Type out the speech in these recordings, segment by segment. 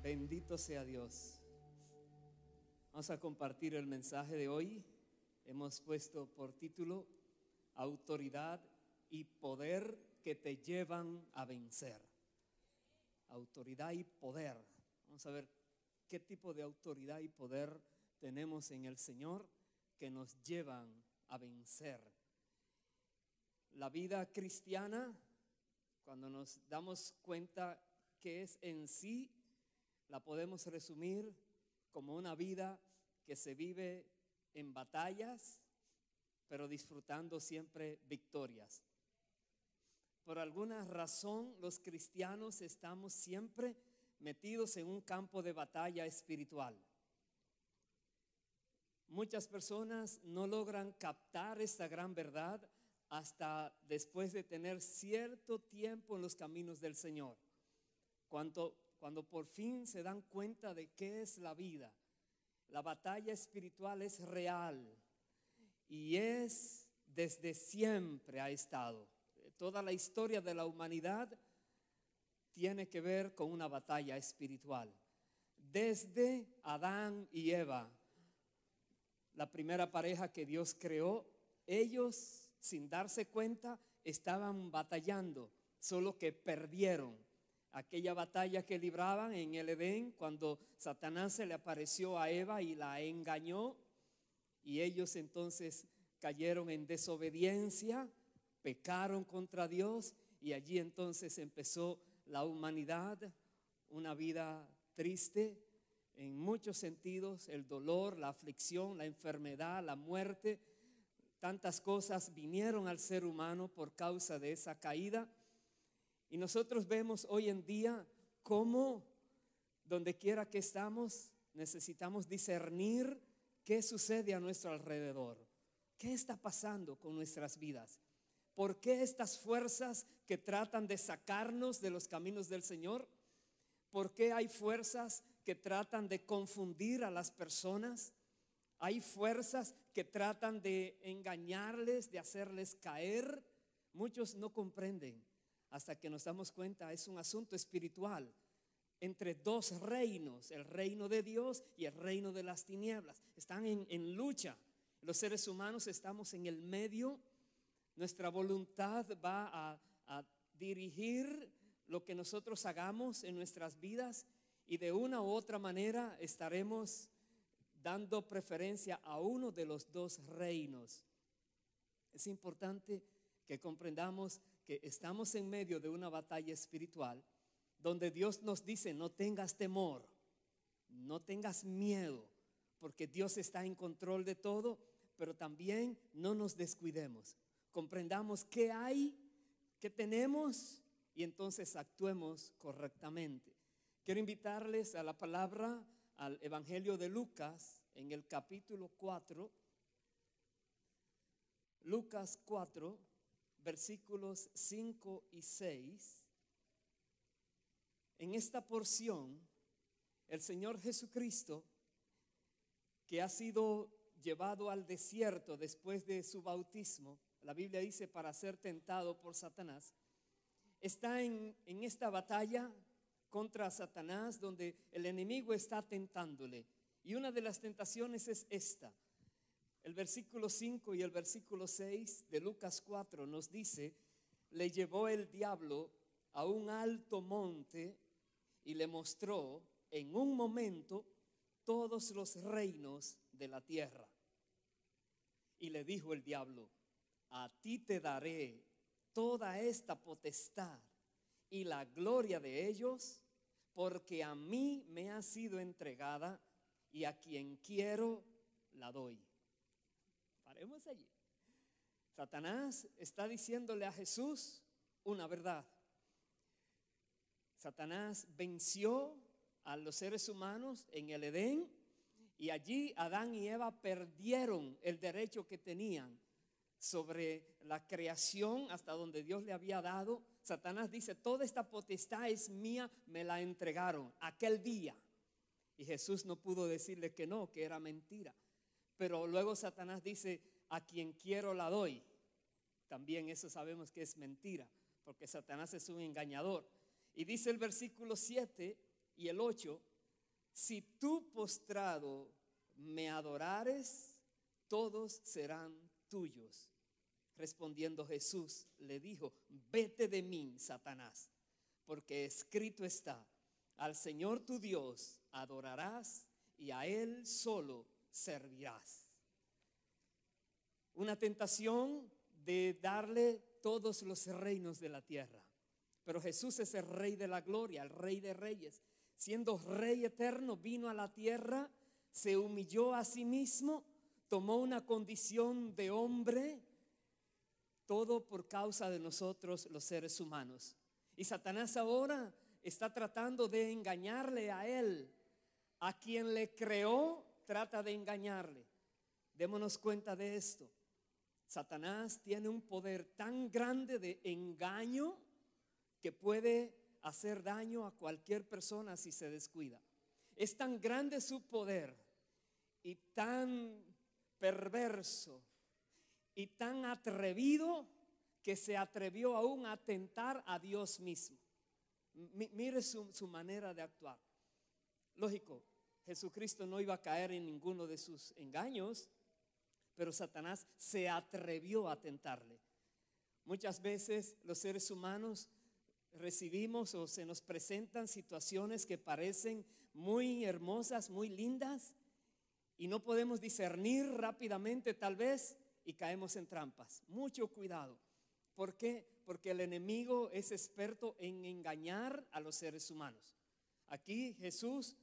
Bendito sea Dios. Vamos a compartir el mensaje de hoy. Hemos puesto por título Autoridad y poder que te llevan a vencer. Autoridad y poder. Vamos a ver qué tipo de autoridad y poder tenemos en el Señor que nos llevan a vencer. La vida cristiana, cuando nos damos cuenta que es en sí, la podemos resumir como una vida que se vive en batallas, pero disfrutando siempre victorias. Por alguna razón, los cristianos estamos siempre metidos en un campo de batalla espiritual. Muchas personas no logran captar esta gran verdad hasta después de tener cierto tiempo en los caminos del Señor. Cuando por fin se dan cuenta de qué es la vida, la batalla espiritual es real y es desde siempre ha estado. Toda la historia de la humanidad tiene que ver con una batalla espiritual. Desde Adán y Eva, la primera pareja que Dios creó, ellos sin darse cuenta estaban batallando, solo que perdieron. Aquella batalla que libraban en el Edén cuando Satanás se le apareció a Eva y la engañó, y ellos entonces cayeron en desobediencia, pecaron contra Dios, y allí entonces empezó la humanidad, una vida triste en muchos sentidos, el dolor, la aflicción, la enfermedad, la muerte, tantas cosas vinieron al ser humano por causa de esa caída. Y nosotros vemos hoy en día cómo donde quiera que estamos necesitamos discernir qué sucede a nuestro alrededor, qué está pasando con nuestras vidas, por qué estas fuerzas que tratan de sacarnos de los caminos del Señor, por qué hay fuerzas que tratan de confundir a las personas, hay fuerzas que tratan de engañarles, de hacerles caer. Muchos no comprenden. Hasta que nos damos cuenta, es un asunto espiritual entre dos reinos, el reino de Dios y el reino de las tinieblas. Están en lucha. Los seres humanos estamos en el medio. Nuestra voluntad va a dirigir lo que nosotros hagamos en nuestras vidas, y de una u otra manera estaremos dando preferencia a uno de los dos reinos. Es importante que comprendamos que estamos en medio de una batalla espiritual donde Dios nos dice: no tengas temor, no tengas miedo, porque Dios está en control de todo, pero también no nos descuidemos. Comprendamos qué hay, qué tenemos, y entonces actuemos correctamente. Quiero invitarles a la palabra, al Evangelio de Lucas, en el capítulo 4, Lucas 4, versículos 5 y 6. En esta porción, el Señor Jesucristo, que ha sido llevado al desierto después de su bautismo, la Biblia dice para ser tentado por Satanás, está en esta batalla contra Satanás, donde el enemigo está tentándole. Y una de las tentaciones es esta. El versículo 5 y el versículo 6 de Lucas 4 nos dice: le llevó el diablo a un alto monte y le mostró en un momento todos los reinos de la tierra. Y le dijo el diablo: a ti te daré toda esta potestad y la gloria de ellos, porque a mí me ha sido entregada y a quien quiero la doy. Paremos allí. Satanás está diciéndole a Jesús una verdad. Satanás venció a los seres humanos en el Edén, y allí Adán y Eva perdieron el derecho que tenían sobre la creación hasta donde Dios le había dado. Satanás dice: toda esta potestad es mía, me la entregaron aquel día. Y Jesús no pudo decirle que no, que era mentira. Pero luego Satanás dice: a quien quiero la doy. También eso sabemos que es mentira, porque Satanás es un engañador. Y dice el versículo 7 y el 8: si tú postrado me adorares, todos serán tuyos. Respondiendo Jesús le dijo: vete de mí, Satanás, porque escrito está: al Señor tu Dios adorarás y a Él solo servirás. Una tentación de darle todos los reinos de la tierra. Pero Jesús es el Rey de la gloria, el Rey de reyes. Siendo Rey eterno, vino a la tierra, se humilló a sí mismo, tomó una condición de hombre, todo por causa de nosotros los seres humanos. Y Satanás ahora está tratando de engañarle a él. A quien le creó, trata de engañarle. Démonos cuenta de esto. Satanás tiene un poder tan grande de engaño que puede hacer daño a cualquier persona si se descuida. Es tan grande su poder y tan perverso y tan atrevido que se atrevió aún a tentar a Dios mismo. Mire su manera de actuar. Lógico, Jesucristo no iba a caer en ninguno de sus engaños, pero Satanás se atrevió a tentarle. Muchas veces los seres humanos recibimos o se nos presentan situaciones que parecen muy hermosas, muy lindas, y no podemos discernir rápidamente tal vez y caemos en trampas. Mucho cuidado. ¿Por qué? Porque el enemigo es experto en engañar a los seres humanos. Aquí Jesús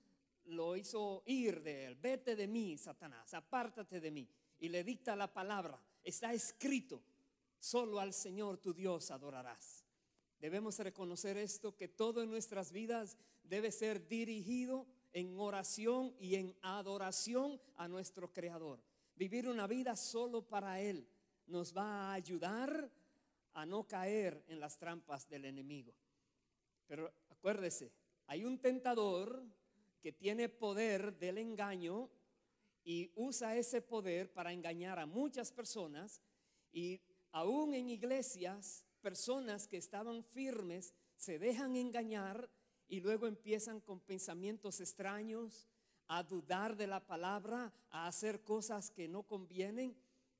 lo hizo ir de él. Vete de mí, Satanás, apártate de mí. Y le dicta la palabra. Está escrito: solo al Señor tu Dios adorarás. Debemos reconocer esto, que todo en nuestras vidas debe ser dirigido en oración y en adoración a nuestro Creador. Vivir una vida solo para Él nos va a ayudar a no caer en las trampas del enemigo. Pero acuérdese, hay un tentador que tiene poder del engaño y usa ese poder para engañar a muchas personas, y aún en iglesias, personas que estaban firmes se dejan engañar y luego empiezan con pensamientos extraños, a dudar de la palabra, a hacer cosas que no convienen,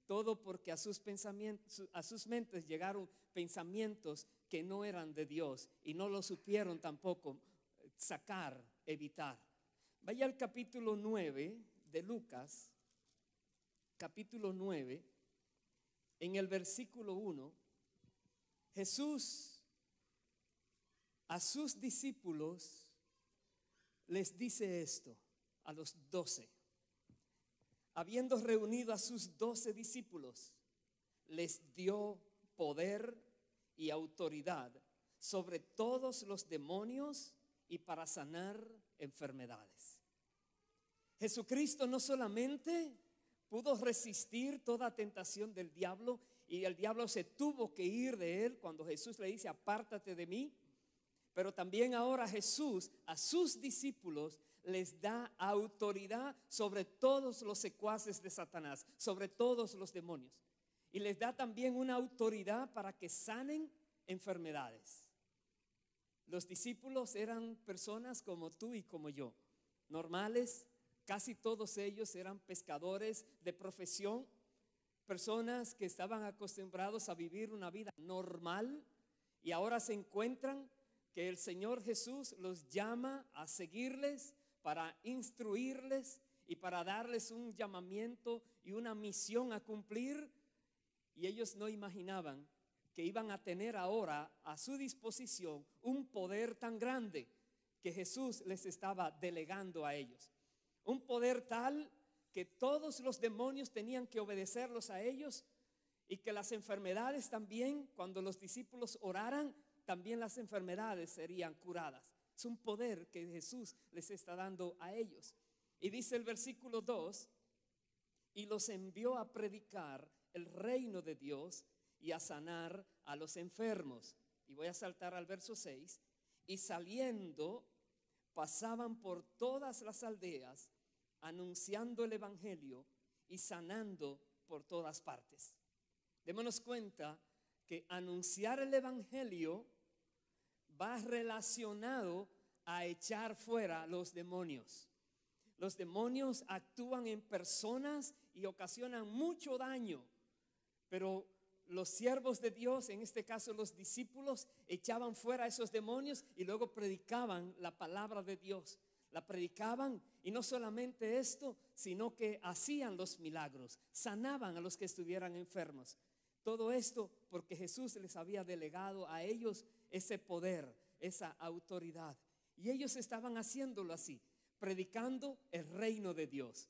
todo porque a sus pensamientos, a sus mentes llegaron pensamientos que no eran de Dios y no lo supieron tampoco sacar, evitar. Vaya al capítulo 9 de Lucas, capítulo 9, en el versículo 1, Jesús a sus discípulos les dice esto, a los 12. Habiendo reunido a sus 12 discípulos, les dio poder y autoridad sobre todos los demonios y para sanar enfermedades. Jesucristo no solamente pudo resistir toda tentación del diablo, y el diablo se tuvo que ir de él cuando Jesús le dice: apártate de mí, pero también ahora Jesús a sus discípulos les da autoridad sobre todos los secuaces de Satanás, sobre todos los demonios, y les da también una autoridad para que sanen enfermedades. Los discípulos eran personas como tú y como yo, normales. Casi todos ellos eran pescadores de profesión, personas que estaban acostumbrados a vivir una vida normal, y ahora se encuentran que el Señor Jesús los llama a seguirles, para instruirles y para darles un llamamiento y una misión a cumplir. Y ellos no imaginaban que iban a tener ahora a su disposición un poder tan grande que Jesús les estaba delegando a ellos. Un poder tal que todos los demonios tenían que obedecerlos a ellos, y que las enfermedades también, cuando los discípulos oraran, también las enfermedades serían curadas. Es un poder que Jesús les está dando a ellos. Y dice el versículo 2: y los envió a predicar el reino de Dios y a sanar a los enfermos. Y voy a saltar al verso 6. Y saliendo, pasaban por todas las aldeas, anunciando el evangelio y sanando por todas partes. Démonos cuenta que anunciar el evangelio va relacionado a echar fuera los demonios. Los demonios actúan en personas y ocasionan mucho daño, pero los siervos de Dios, en este caso los discípulos, echaban fuera a esos demonios y luego predicaban la palabra de Dios. La predicaban, y no solamente esto, sino que hacían los milagros, sanaban a los que estuvieran enfermos. Todo esto porque Jesús les había delegado a ellos ese poder, esa autoridad. Y ellos estaban haciéndolo así, predicando el reino de Dios.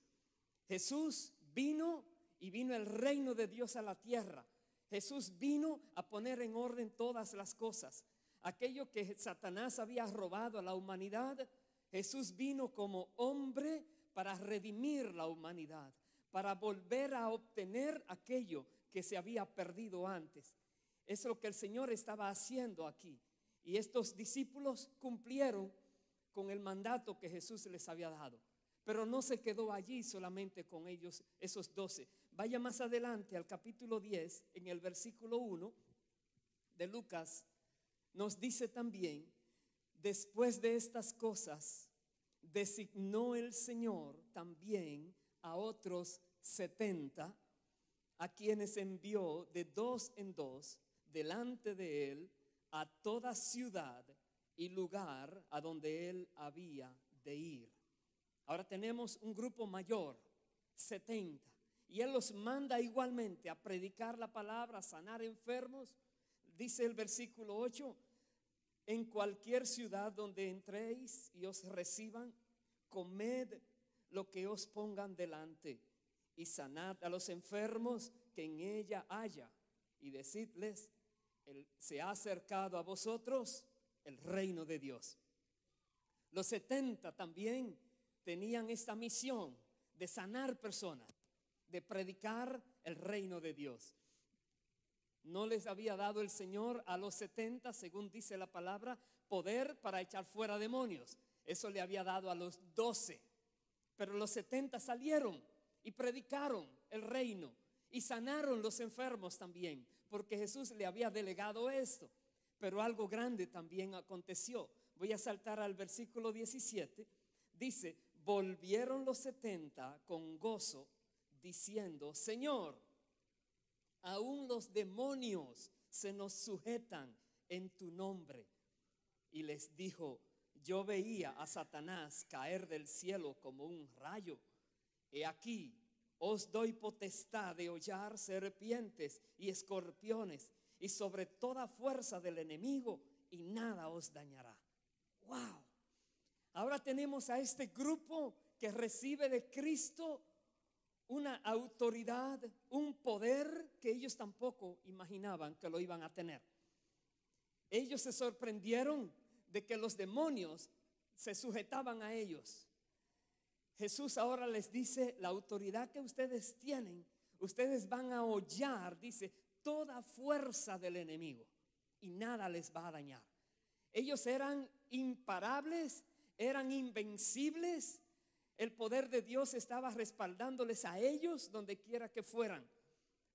Jesús vino y vino el reino de Dios a la tierra. Jesús vino a poner en orden todas las cosas. Aquello que Satanás había robado a la humanidad, Jesús vino como hombre para redimir la humanidad, para volver a obtener aquello que se había perdido antes. Es lo que el Señor estaba haciendo aquí. Y estos discípulos cumplieron con el mandato que Jesús les había dado. Pero no se quedó allí solamente con ellos, esos 12. Vaya más adelante al capítulo 10, en el versículo 1 de Lucas, nos dice también: después de estas cosas, designó el Señor también a otros 70, a quienes envió de dos en dos delante de él a toda ciudad y lugar a donde él había de ir. Ahora tenemos un grupo mayor, 70, y él los manda igualmente a predicar la palabra, a sanar enfermos. Dice el versículo 8: en cualquier ciudad donde entréis y os reciban, comed lo que os pongan delante y sanad a los enfermos que en ella haya, y decidles: se ha acercado a vosotros el reino de Dios. Los 70 también tenían esta misión de sanar personas, de predicar el reino de Dios. No les había dado el Señor a los 70, según dice la palabra, poder para echar fuera demonios. Eso le había dado a los 12. Pero los 70 salieron y predicaron el reino y sanaron los enfermos también, porque Jesús le había delegado esto. Pero algo grande también aconteció. Voy a saltar al versículo 17. Dice: volvieron los 70 con gozo, diciendo: Señor, aún los demonios se nos sujetan en tu nombre. Y les dijo: yo veía a Satanás caer del cielo como un rayo. He aquí, os doy potestad de hollar serpientes y escorpiones y sobre toda fuerza del enemigo, y nada os dañará. ¡Wow! Ahora tenemos a este grupo que recibe de Cristo una autoridad, un poder que ellos tampoco imaginaban que lo iban a tener. Ellos se sorprendieron de que los demonios se sujetaban a ellos. Jesús ahora les dice: la autoridad que ustedes tienen, ustedes van a hollar, dice, toda fuerza del enemigo, y nada les va a dañar. Ellos eran imparables, eran invencibles. El poder de Dios estaba respaldándoles a ellos donde quiera que fueran.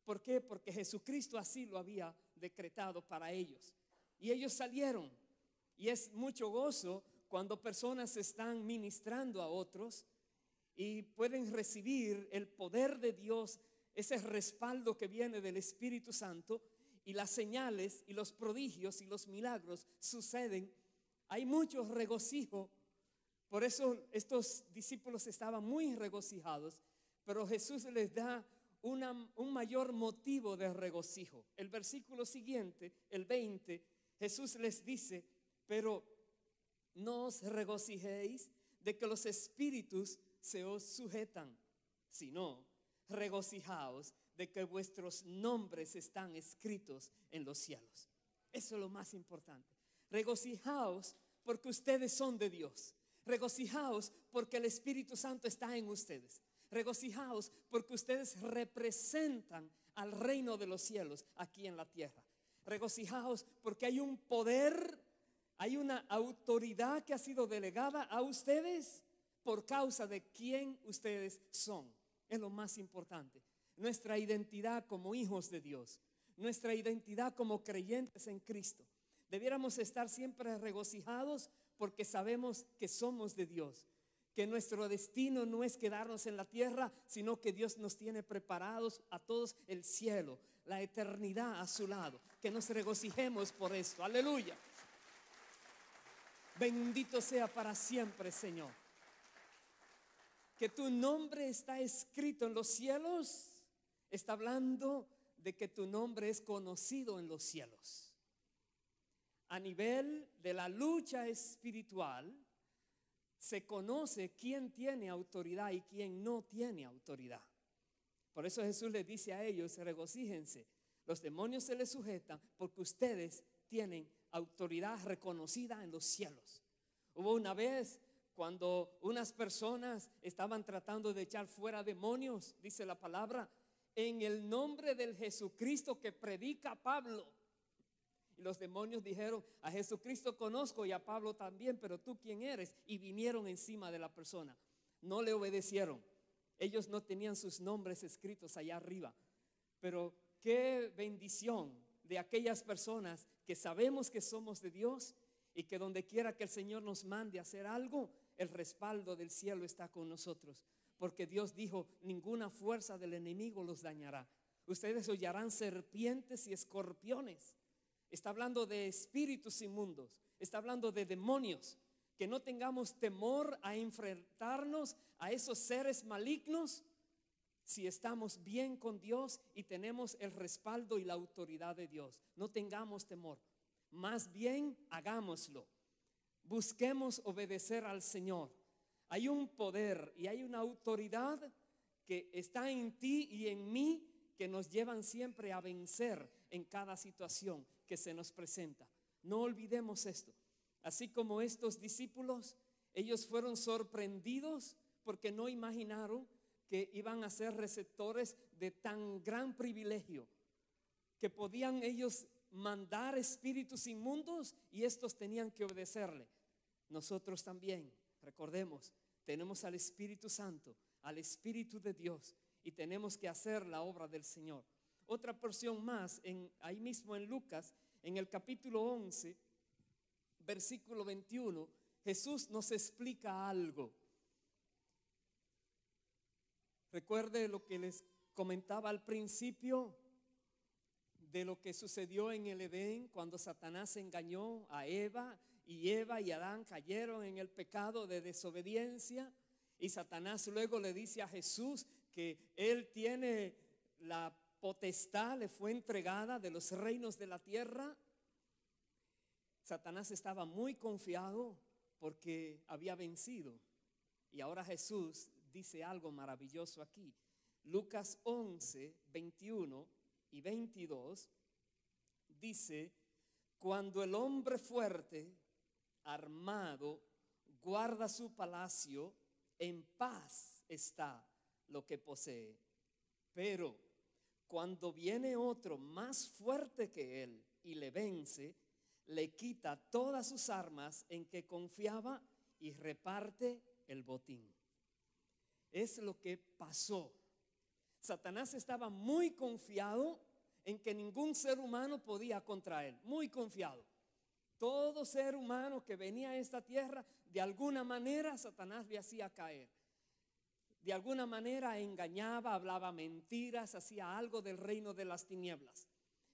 ¿Por qué? Porque Jesucristo así lo había decretado para ellos. Y ellos salieron. Y es mucho gozo cuando personas están ministrando a otros y pueden recibir el poder de Dios, ese respaldo que viene del Espíritu Santo, y las señales y los prodigios y los milagros suceden. Hay mucho regocijo. Por eso estos discípulos estaban muy regocijados, pero Jesús les da un mayor motivo de regocijo. El versículo siguiente, el 20, Jesús les dice: pero no os regocijéis de que los espíritus se os sujetan, sino regocijaos de que vuestros nombres están escritos en los cielos. Eso es lo más importante. Regocijaos porque ustedes son de Dios. Regocijaos porque el Espíritu Santo está en ustedes. Regocijaos porque ustedes representan al reino de los cielos aquí en la tierra. Regocijaos porque hay un poder, hay una autoridad que ha sido delegada a ustedes por causa de quién ustedes son. Es lo más importante. Nuestra identidad como hijos de Dios, nuestra identidad como creyentes en Cristo. Debiéramos estar siempre regocijados porque sabemos que somos de Dios, que nuestro destino no es quedarnos en la tierra, sino que Dios nos tiene preparados a todos el cielo, la eternidad a su lado. Que nos regocijemos por esto. Aleluya. Bendito sea para siempre, Señor. Que tu nombre está escrito en los cielos, está hablando de que tu nombre es conocido en los cielos. A nivel de la lucha espiritual, se conoce quién tiene autoridad y quién no tiene autoridad. Por eso Jesús les dice a ellos: regocíjense, los demonios se les sujetan porque ustedes tienen autoridad reconocida en los cielos. Hubo una vez cuando unas personas estaban tratando de echar fuera demonios, dice la palabra, en el nombre del Jesucristo que predica Pablo. Y los demonios dijeron: a Jesucristo conozco y a Pablo también, pero tú ¿quién eres? Y vinieron encima de la persona. No le obedecieron. Ellos no tenían sus nombres escritos allá arriba. Pero qué bendición de aquellas personas que sabemos que somos de Dios y que donde quiera que el Señor nos mande a hacer algo, el respaldo del cielo está con nosotros. Porque Dios dijo: ninguna fuerza del enemigo los dañará. Ustedes hollarán serpientes y escorpiones. Está hablando de espíritus inmundos, está hablando de demonios. Que no tengamos temor a enfrentarnos a esos seres malignos si estamos bien con Dios y tenemos el respaldo y la autoridad de Dios. No tengamos temor, más bien hagámoslo. Busquemos obedecer al Señor. Hay un poder y hay una autoridad que está en ti y en mí, que nos llevan siempre a vencer en cada situación que se nos presenta. No olvidemos esto. Así como estos discípulos, ellos fueron sorprendidos porque no imaginaron que iban a ser receptores de tan gran privilegio, que podían ellos mandar espíritus inmundos y estos tenían que obedecerle. Nosotros también, recordemos, tenemos al Espíritu Santo, al Espíritu de Dios, y tenemos que hacer la obra del Señor. Otra porción más, ahí mismo en Lucas, en el capítulo 11, versículo 21, Jesús nos explica algo. Recuerde lo que les comentaba al principio de lo que sucedió en el Edén cuando Satanás engañó a Eva, y Eva y Adán cayeron en el pecado de desobediencia, y Satanás luego le dice a Jesús que él tiene la potestad, le fue entregada, de los reinos de la tierra. Satanás estaba muy confiado porque había vencido, y ahora Jesús dice algo maravilloso aquí. Lucas 11, 21 y 22 dice: cuando el hombre fuerte, armado, guarda su palacio, en paz está lo que posee. Pero cuando viene otro más fuerte que él y le vence, le quita todas sus armas en que confiaba y reparte el botín. Es lo que pasó. Satanás estaba muy confiado en que ningún ser humano podía contra él, muy confiado. Todo ser humano que venía a esta tierra, de alguna manera Satanás le hacía caer. De alguna manera engañaba, hablaba mentiras, hacía algo del reino de las tinieblas.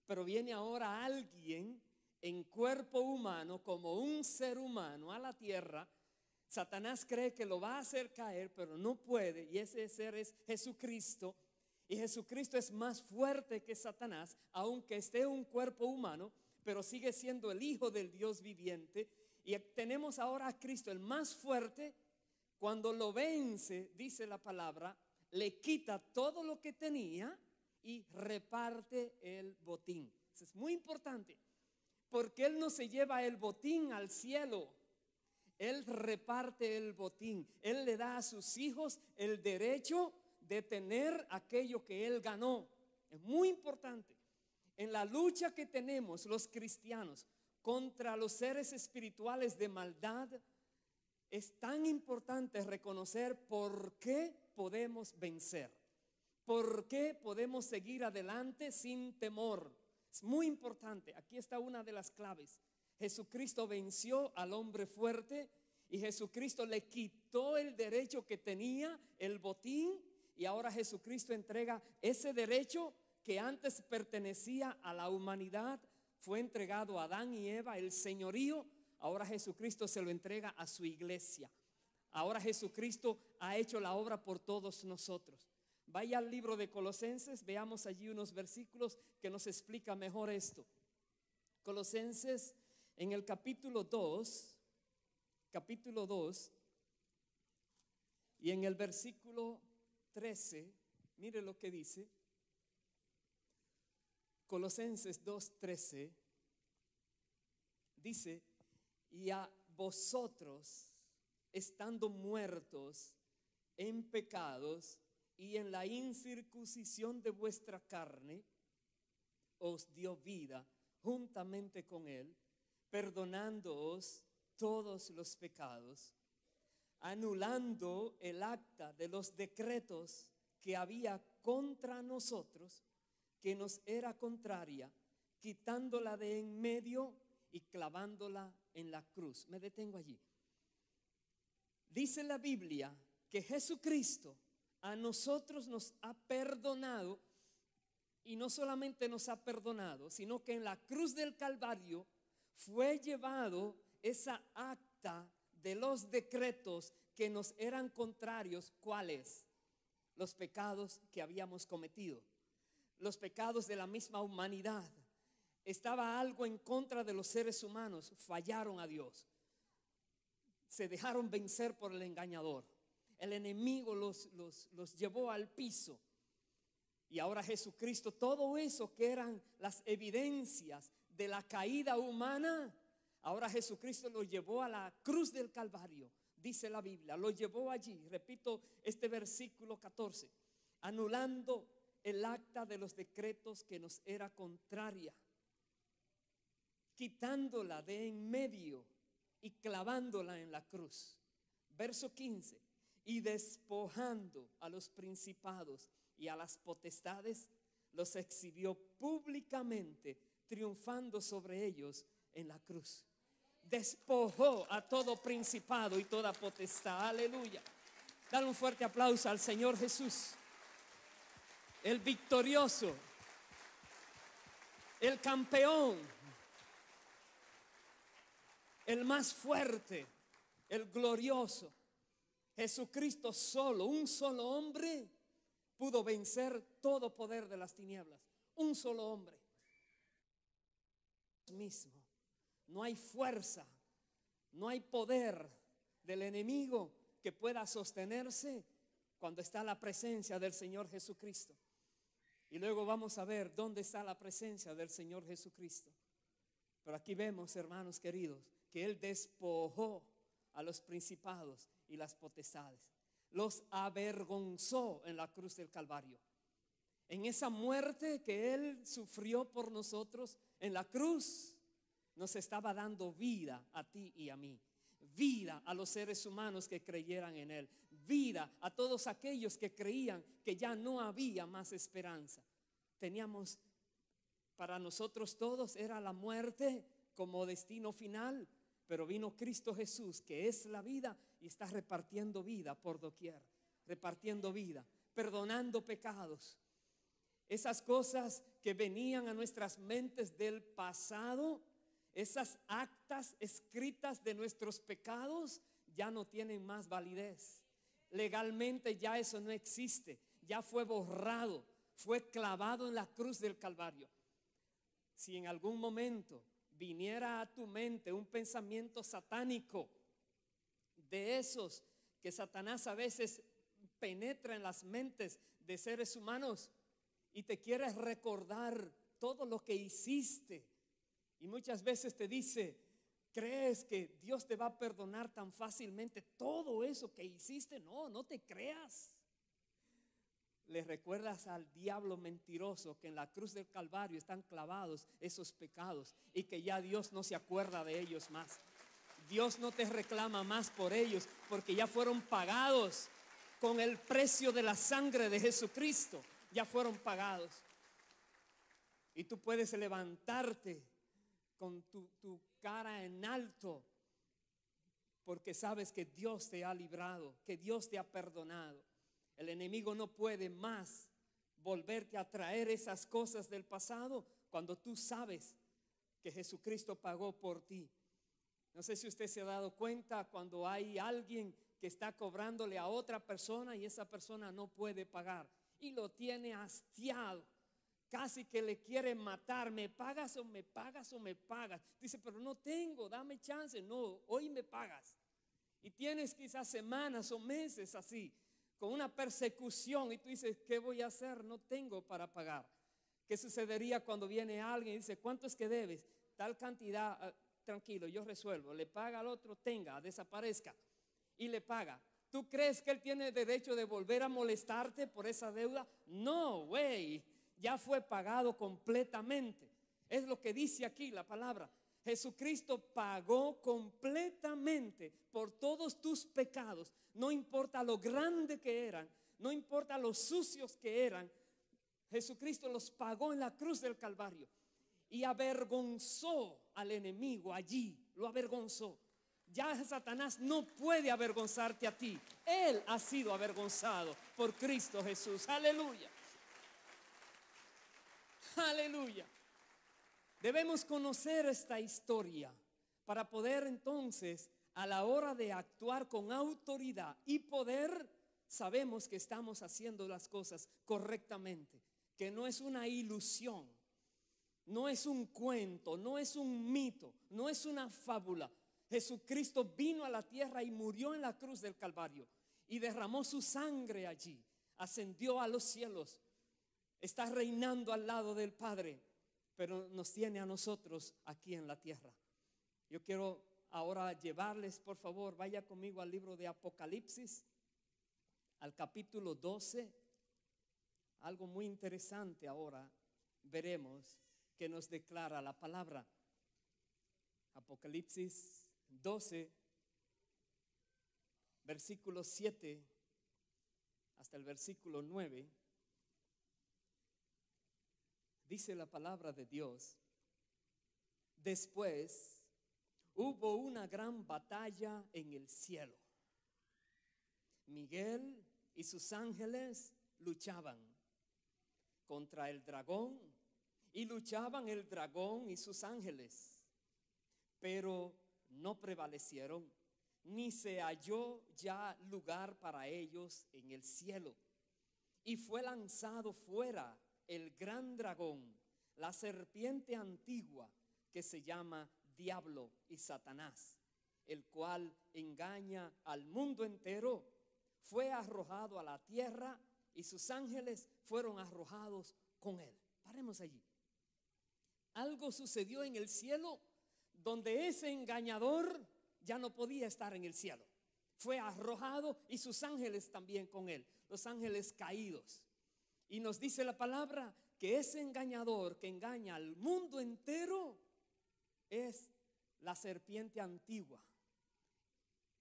Pero viene ahora alguien en cuerpo humano, como un ser humano a la tierra. Satanás cree que lo va a hacer caer, pero no puede, y ese ser es Jesucristo. Y Jesucristo es más fuerte que Satanás, aunque esté en un cuerpo humano, pero sigue siendo el Hijo del Dios viviente. Y tenemos ahora a Cristo, el más fuerte. Cuando lo vence, dice la palabra, le quita todo lo que tenía y reparte el botín. Eso es muy importante, porque Él no se lleva el botín al cielo. Él reparte el botín. Él le da a sus hijos el derecho de tener aquello que Él ganó. Es muy importante. En la lucha que tenemos los cristianos contra los seres espirituales de maldad, es tan importante reconocer por qué podemos vencer, por qué podemos seguir adelante sin temor. Es muy importante. Aquí está una de las claves. Jesucristo venció al hombre fuerte, Y Jesucristo le quitó el derecho que tenía, el botín, y ahora Jesucristo entrega ese derecho que antes pertenecía a la humanidad, fue entregado a Adán y Eva, el señorío. Ahora Jesucristo se lo entrega a su iglesia. Ahora Jesucristo ha hecho la obra por todos nosotros. Vaya al libro de Colosenses, veamos allí unos versículos que nos explica mejor esto. Colosenses en el capítulo 2 y en el versículo 13, mire lo que dice. Colosenses 2:13 dice: y a vosotros, estando muertos en pecados y en la incircuncisión de vuestra carne, os dio vida juntamente con él, perdonándoos todos los pecados, anulando el acta de los decretos que había contra nosotros, que nos era contraria, quitándola de en medio y clavándola en la cruz. Me detengo allí. Dice la Biblia que Jesucristo a nosotros nos ha perdonado, y no solamente nos ha perdonado, sino que en la cruz del Calvario fue llevado esa acta de los decretos que nos eran contrarios. ¿Cuáles? Los pecados que habíamos cometido, los pecados de la misma humanidad. Estaba algo en contra de los seres humanos, fallaron a Dios, se dejaron vencer por el engañador, el enemigo los llevó al piso. Y ahora Jesucristo, todo eso que eran las evidencias de la caída humana, ahora Jesucristo lo llevó a la cruz del Calvario. Dice la Biblia, lo llevó allí. Repito este versículo 14: anulando el acta de los decretos que nos era contraria, quitándola de en medio y clavándola en la cruz. Verso 15: y despojando a los principados y a las potestades, los exhibió públicamente, triunfando sobre ellos en la cruz. Despojó a todo principado y toda potestad. Aleluya. Dale un fuerte aplauso al Señor Jesús, el victorioso, el campeón, el más fuerte, el glorioso. Jesucristo solo, un solo hombre, pudo vencer todo poder de las tinieblas. Un solo hombre mismo. No hay fuerza, no hay poder del enemigo que pueda sostenerse cuando está la presencia del Señor Jesucristo. Y luego vamos a ver dónde está la presencia del Señor Jesucristo. Pero aquí vemos, hermanos queridos, que Él despojó a los principados y las potestades. Los avergonzó en la cruz del Calvario. En esa muerte que Él sufrió por nosotros en la cruz, nos estaba dando vida a ti y a mí. Vida a los seres humanos que creyeran en Él. Vida a todos aquellos que creían que ya no había más esperanza. Teníamos, para nosotros todos era la muerte como destino final. Pero vino Cristo Jesús, que es la vida, y está repartiendo vida por doquier. Repartiendo vida, perdonando pecados. Esas cosas que venían a nuestras mentes del pasado, esas actas escritas de nuestros pecados, ya no tienen más validez. Legalmente ya eso no existe. Ya fue borrado, fue clavado en la cruz del Calvario. Si en algún momento viniera a tu mente un pensamiento satánico, de esos que Satanás a veces penetra en las mentes de seres humanos, y te quieres recordar todo lo que hiciste, y muchas veces te dice: ¿crees que Dios te va a perdonar tan fácilmente todo eso que hiciste? No, no te creas. Le recuerdas al diablo mentiroso que en la cruz del Calvario están clavados esos pecados y que ya Dios no se acuerda de ellos más. Dios no te reclama más por ellos, porque ya fueron pagados con el precio de la sangre de Jesucristo. Ya fueron pagados. Y tú puedes levantarte con tu cara en alto porque sabes que Dios te ha librado, que Dios te ha perdonado. El enemigo no puede más volverte a traer esas cosas del pasado cuando tú sabes que Jesucristo pagó por ti. No sé si usted se ha dado cuenta cuando hay alguien que está cobrándole a otra persona y esa persona no puede pagar y lo tiene hastiado, casi que le quiere matar. ¿Me pagas o me pagas o me pagas? Dice, pero no tengo, dame chance. No, hoy me pagas. Y tienes quizás semanas o meses así, con una persecución, y tú dices, ¿qué voy a hacer? No tengo para pagar. ¿Qué sucedería cuando viene alguien y dice, ¿cuánto es que debes? Tal cantidad. Tranquilo, yo resuelvo. Le paga al otro, tenga, desaparezca, y le paga. ¿Tú crees que él tiene derecho de volver a molestarte por esa deuda? No, güey, ya fue pagado completamente. Es lo que dice aquí la palabra. Jesucristo pagó completamente por todos tus pecados. No importa lo grande que eran, no importa lo sucios que eran, Jesucristo los pagó en la cruz del Calvario. Y avergonzó al enemigo allí, lo avergonzó. Ya Satanás no puede avergonzarte a ti. Él ha sido avergonzado por Cristo Jesús. Aleluya. Aleluya. Debemos conocer esta historia para poder entonces, a la hora de actuar con autoridad y poder, sabemos que estamos haciendo las cosas correctamente, que no es una ilusión, no es un cuento, no es un mito, no es una fábula. Jesucristo vino a la tierra y murió en la cruz del Calvario y derramó su sangre allí, ascendió a los cielos, está reinando al lado del Padre, pero nos tiene a nosotros aquí en la tierra. Yo quiero ahora llevarles, por favor, vaya conmigo al libro de Apocalipsis, al capítulo 12. Algo muy interesante ahora veremos que nos declara la palabra. Apocalipsis 12, versículo 7 hasta el versículo 9. Dice la palabra de Dios: después hubo una gran batalla en el cielo. Miguel y sus ángeles luchaban contra el dragón, y luchaban el dragón y sus ángeles, pero no prevalecieron, ni se halló ya lugar para ellos en el cielo. Y fue lanzado fuera el gran dragón, la serpiente antigua, que se llama Diablo y Satanás, el cual engaña al mundo entero. Fue arrojado a la tierra y sus ángeles fueron arrojados con él. Paremos allí. Algo sucedió en el cielo donde ese engañador ya no podía estar en el cielo. Fue arrojado y sus ángeles también con él, los ángeles caídos. Y nos dice la palabra que ese engañador que engaña al mundo entero es la serpiente antigua,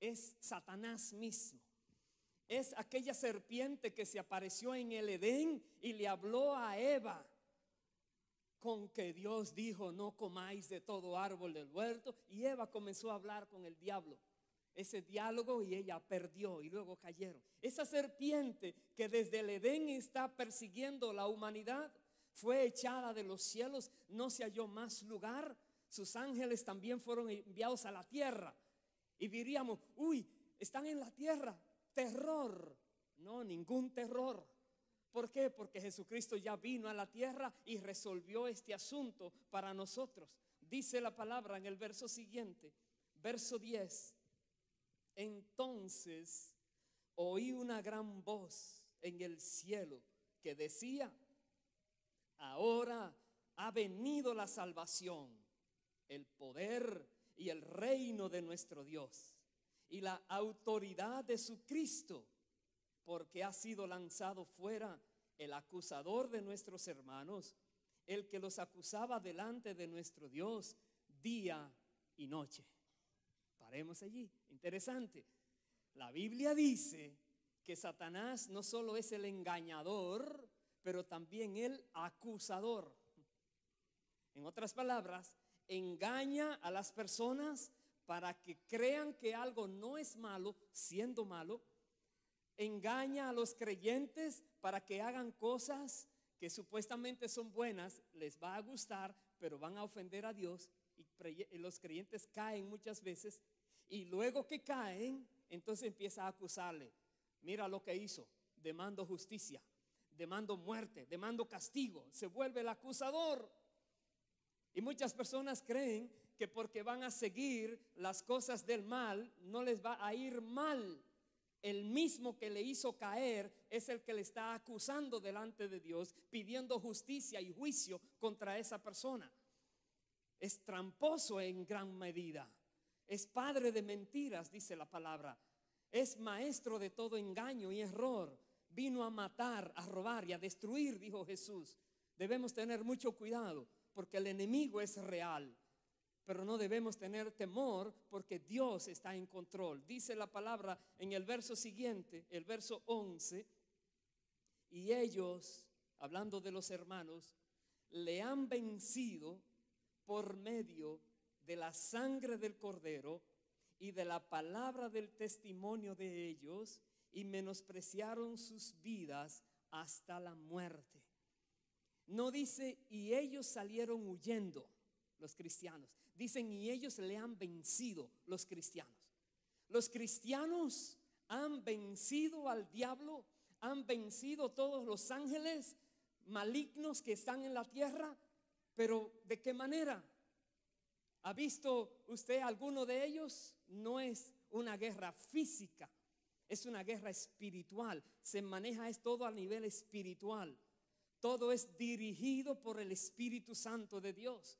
es Satanás mismo. Es aquella serpiente que se apareció en el Edén y le habló a Eva, con que Dios dijo, no comáis de todo árbol del huerto. Y Eva comenzó a hablar con el diablo, ese diálogo, y ella perdió y luego cayeron. Esa serpiente que desde el Edén está persiguiendo la humanidad fue echada de los cielos, no se halló más lugar. Sus ángeles también fueron enviados a la tierra y diríamos, uy, están en la tierra, terror. No, ningún terror. ¿Por qué? Porque Jesucristo ya vino a la tierra y resolvió este asunto para nosotros. Dice la palabra en el verso siguiente, verso 10. Entonces oí una gran voz en el cielo que decía: ahora ha venido la salvación, el poder y el reino de nuestro Dios y la autoridad de su Cristo, porque ha sido lanzado fuera el acusador de nuestros hermanos, el que los acusaba delante de nuestro Dios día y noche. Paremos allí. Interesante. La Biblia dice que Satanás no solo es el engañador, pero también el acusador. En otras palabras, engaña a las personas para que crean que algo no es malo, siendo malo. Engaña a los creyentes para que hagan cosas que supuestamente son buenas, les va a gustar, pero van a ofender a Dios. Y los creyentes caen muchas veces, y luego que caen, entonces empieza a acusarle. Mira lo que hizo, demando justicia, demando muerte, demando castigo. Se vuelve el acusador. Y muchas personas creen que porque van a seguir las cosas del mal, no les va a ir mal. El mismo que le hizo caer es el que le está acusando delante de Dios, pidiendo justicia y juicio contra esa persona. Es tramposo en gran medida. Es padre de mentiras, dice la palabra. Es maestro de todo engaño y error. Vino a matar, a robar y a destruir, dijo Jesús. Debemos tener mucho cuidado porque el enemigo es real. Pero no debemos tener temor porque Dios está en control. Dice la palabra en el verso siguiente, el verso 11. Y ellos, hablando de los hermanos, le han vencido por medio de la sangre del Cordero y de la palabra del testimonio de ellos, y menospreciaron sus vidas hasta la muerte. No dice, y ellos salieron huyendo, los cristianos. Dicen, y ellos le han vencido, los cristianos. Los cristianos han vencido al diablo, han vencido todos los ángeles malignos que están en la tierra. Pero ¿de qué manera? ¿Ha visto usted alguno de ellos? No es una guerra física, es una guerra espiritual. Se maneja es todo a nivel espiritual. Todo es dirigido por el Espíritu Santo de Dios.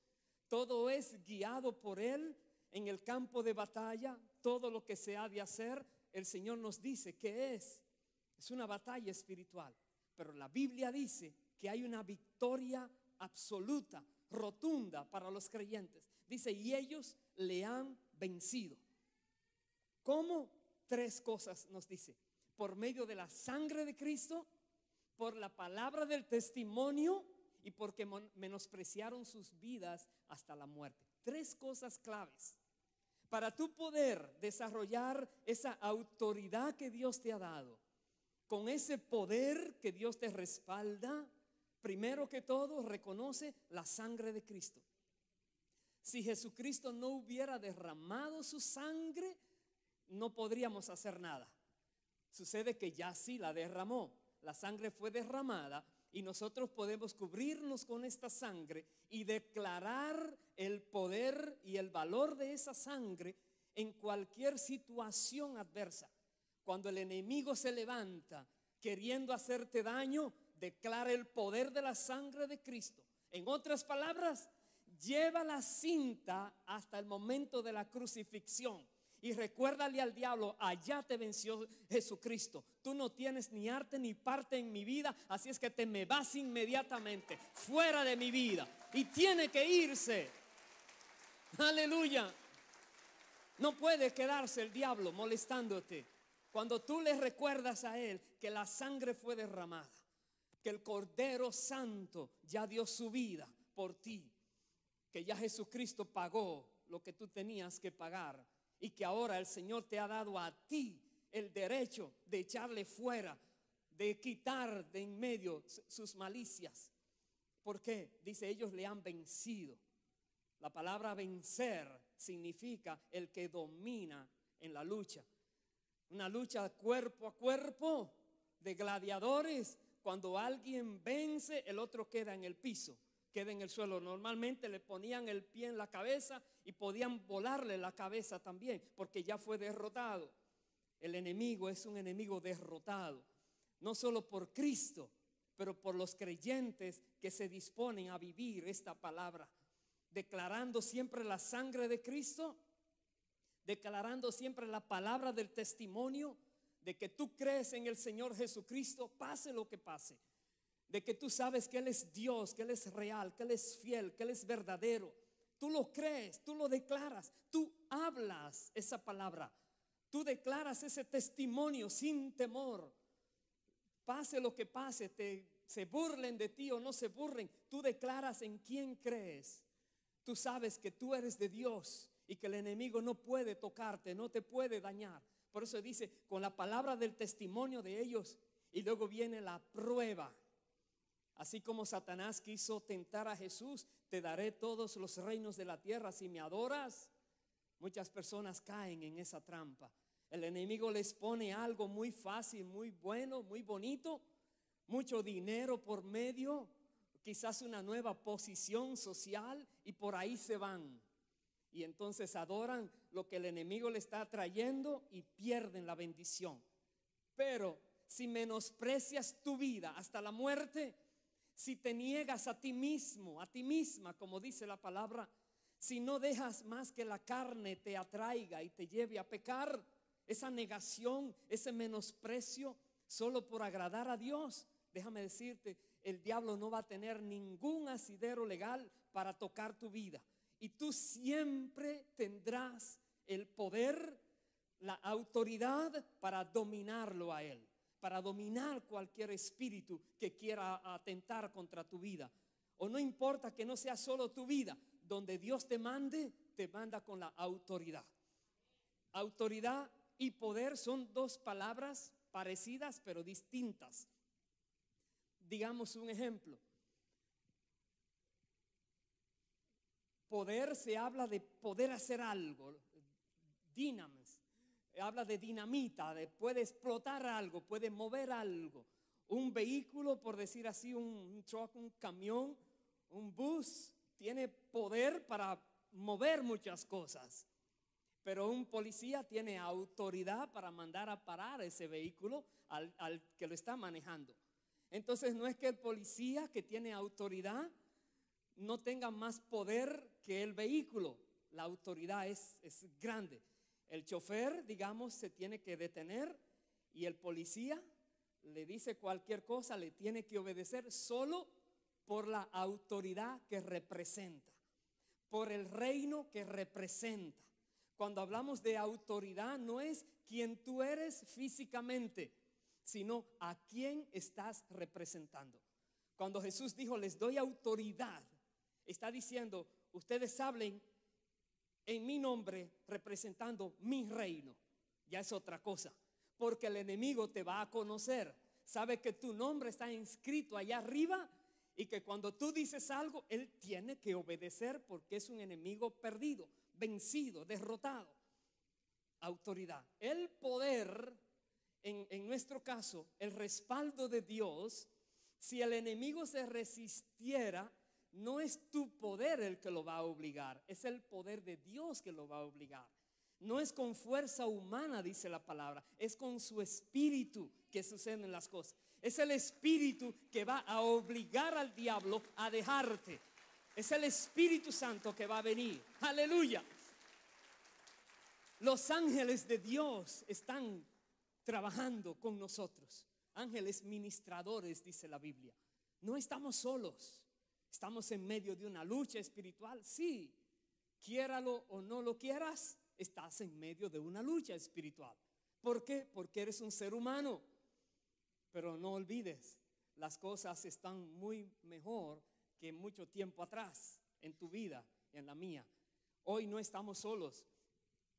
Todo es guiado por Él en el campo de batalla. Todo lo que se ha de hacer, el Señor nos dice que es una batalla espiritual. Pero la Biblia dice que hay una victoria absoluta, rotunda para los creyentes. Dice, y ellos le han vencido. ¿Cómo? 3 cosas nos dice. Por medio de la sangre de Cristo, por la palabra del testimonio y porque menospreciaron sus vidas hasta la muerte. 3 cosas claves. Para tú poder desarrollar esa autoridad que Dios te ha dado, con ese poder que Dios te respalda, primero que todo, reconoce la sangre de Cristo. Si Jesucristo no hubiera derramado su sangre, no podríamos hacer nada. Sucede que ya sí la derramó. La sangre fue derramada y nosotros podemos cubrirnos con esta sangre y declarar el poder y el valor de esa sangre en cualquier situación adversa. Cuando el enemigo se levanta queriendo hacerte daño, declara el poder de la sangre de Cristo. En otras palabras, lleva la cinta hasta el momento de la crucifixión y recuérdale al diablo, allá te venció Jesucristo. Tú no tienes ni arte ni parte en mi vida, así es que te me vas inmediatamente, fuera de mi vida. Y tiene que irse. Aleluya. No puede quedarse el diablo molestándote. Cuando tú le recuerdas a él que la sangre fue derramada, que el Cordero Santo ya dio su vida por ti, que ya Jesucristo pagó lo que tú tenías que pagar y que ahora el Señor te ha dado a ti el derecho de echarle fuera, de quitar de en medio sus malicias. ¿Por qué? Dice, ellos le han vencido. La palabra vencer significa el que domina en la lucha. Una lucha cuerpo a cuerpo de gladiadores. Cuando alguien vence, el otro queda en el piso, queda en el suelo. Normalmente le ponían el pie en la cabeza y podían volarle la cabeza también, porque ya fue derrotado. El enemigo es un enemigo derrotado, no solo por Cristo, pero por los creyentes que se disponen a vivir esta palabra, declarando siempre la sangre de Cristo, declarando siempre la palabra del testimonio de que tú crees en el Señor Jesucristo, pase lo que pase, de que tú sabes que Él es Dios, que Él es real, que Él es fiel, que Él es verdadero. Tú lo crees, tú lo declaras, tú hablas esa palabra, tú declaras ese testimonio sin temor. Pase lo que pase, se burlen de ti o no se burlen, tú declaras en quién crees. Tú sabes que tú eres de Dios y que el enemigo no puede tocarte, no te puede dañar. Por eso dice, con la palabra del testimonio de ellos, y luego viene la prueba. Así como Satanás quiso tentar a Jesús, te daré todos los reinos de la tierra si me adoras. Muchas personas caen en esa trampa. El enemigo les pone algo muy fácil, muy bueno, muy bonito, mucho dinero por medio, quizás una nueva posición social, y por ahí se van. Y entonces adoran lo que el enemigo le está trayendo y pierden la bendición. Pero si menosprecias tu vida hasta la muerte, si te niegas a ti mismo, a ti misma, como dice la palabra, si no dejas más que la carne te atraiga y te lleve a pecar, esa negación, ese menosprecio solo por agradar a Dios, déjame decirte, el diablo no va a tener ningún asidero legal para tocar tu vida. Y tú siempre tendrás el poder, la autoridad para dominarlo a él, para dominar cualquier espíritu que quiera atentar contra tu vida. O no importa que no sea solo tu vida, donde Dios te mande, te manda con la autoridad. Autoridad y poder son dos palabras parecidas pero distintas. Digamos un ejemplo. Poder, se habla de poder hacer algo. Dynamis, habla de dinamita, de puede explotar algo, puede mover algo. Un vehículo, por decir así, un truck, un camión, un bus, tiene poder para mover muchas cosas. Pero un policía tiene autoridad para mandar a parar ese vehículo al que lo está manejando. Entonces no es que el policía que tiene autoridad no tenga más poder que el vehículo. La autoridad es grande. El chofer, digamos, se tiene que detener y el policía le dice cualquier cosa, le tiene que obedecer solo por la autoridad que representa, por el reino que representa. Cuando hablamos de autoridad, no es quien tú eres físicamente, sino a quién estás representando. Cuando Jesús dijo, les doy autoridad, está diciendo, ustedes hablen en mi nombre representando mi reino. Ya es otra cosa, porque el enemigo te va a conocer, sabe que tu nombre está inscrito allá arriba y que cuando tú dices algo, él tiene que obedecer porque es un enemigo perdido, vencido, derrotado. Autoridad. El poder, en nuestro caso, el respaldo de Dios, si el enemigo se resistiera, no es tu poder el que lo va a obligar, es el poder de Dios que lo va a obligar. No es con fuerza humana, dice la palabra, es con su espíritu que suceden las cosas. Es el espíritu que va a obligar al diablo a dejarte. Es el Espíritu Santo que va a venir. Aleluya. Los ángeles de Dios están trabajando con nosotros. Ángeles ministradores, dice la Biblia. No estamos solos. Estamos en medio de una lucha espiritual. Sí, quiéralo o no lo quieras, estás en medio de una lucha espiritual. ¿Por qué? Porque eres un ser humano. Pero no olvides, las cosas están muy mejor que mucho tiempo atrás en tu vida y en la mía. Hoy no estamos solos.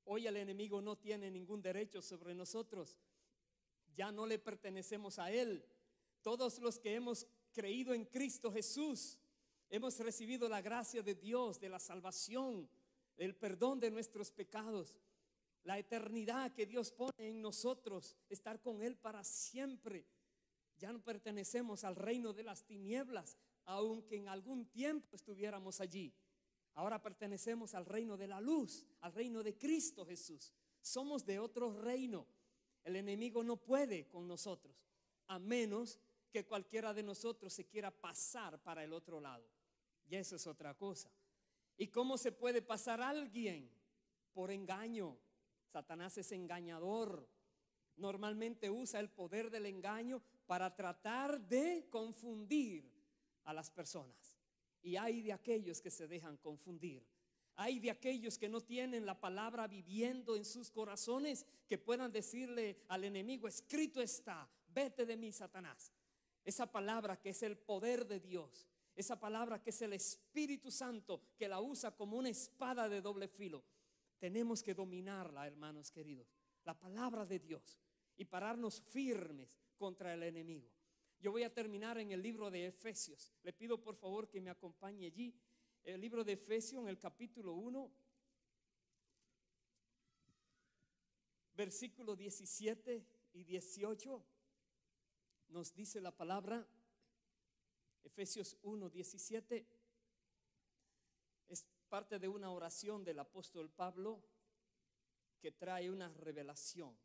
Hoy el enemigo no tiene ningún derecho sobre nosotros. Ya no le pertenecemos a él. Todos los que hemos creído en Cristo Jesús, hemos recibido la gracia de Dios, de la salvación, el perdón de nuestros pecados, la eternidad que Dios pone en nosotros, estar con Él para siempre. Ya no pertenecemos al reino de las tinieblas, aunque en algún tiempo estuviéramos allí. Ahora pertenecemos al reino de la luz, al reino de Cristo Jesús. Somos de otro reino. El enemigo no puede con nosotros, a menos que cualquiera de nosotros se quiera pasar para el otro lado. Y eso es otra cosa. ¿Y cómo se puede pasar a alguien? Por engaño. Satanás es engañador. Normalmente usa el poder del engaño para tratar de confundir a las personas. Y hay de aquellos que se dejan confundir. Hay de aquellos que no tienen la palabra viviendo en sus corazones, que puedan decirle al enemigo, escrito está, vete de mí, Satanás. Esa palabra que es el poder de Dios, esa palabra que es el Espíritu Santo, que la usa como una espada de doble filo. tenemos que dominarla, hermanos queridos, la palabra de Dios, y pararnos firmes contra el enemigo. Yo voy a terminar en el libro de Efesios. Le pido por favor que me acompañe allí. El libro de Efesios, en el capítulo 1, versículos 17 y 18, nos dice la palabra. Efesios 1, 17 es parte de una oración del apóstol Pablo que trae una revelación.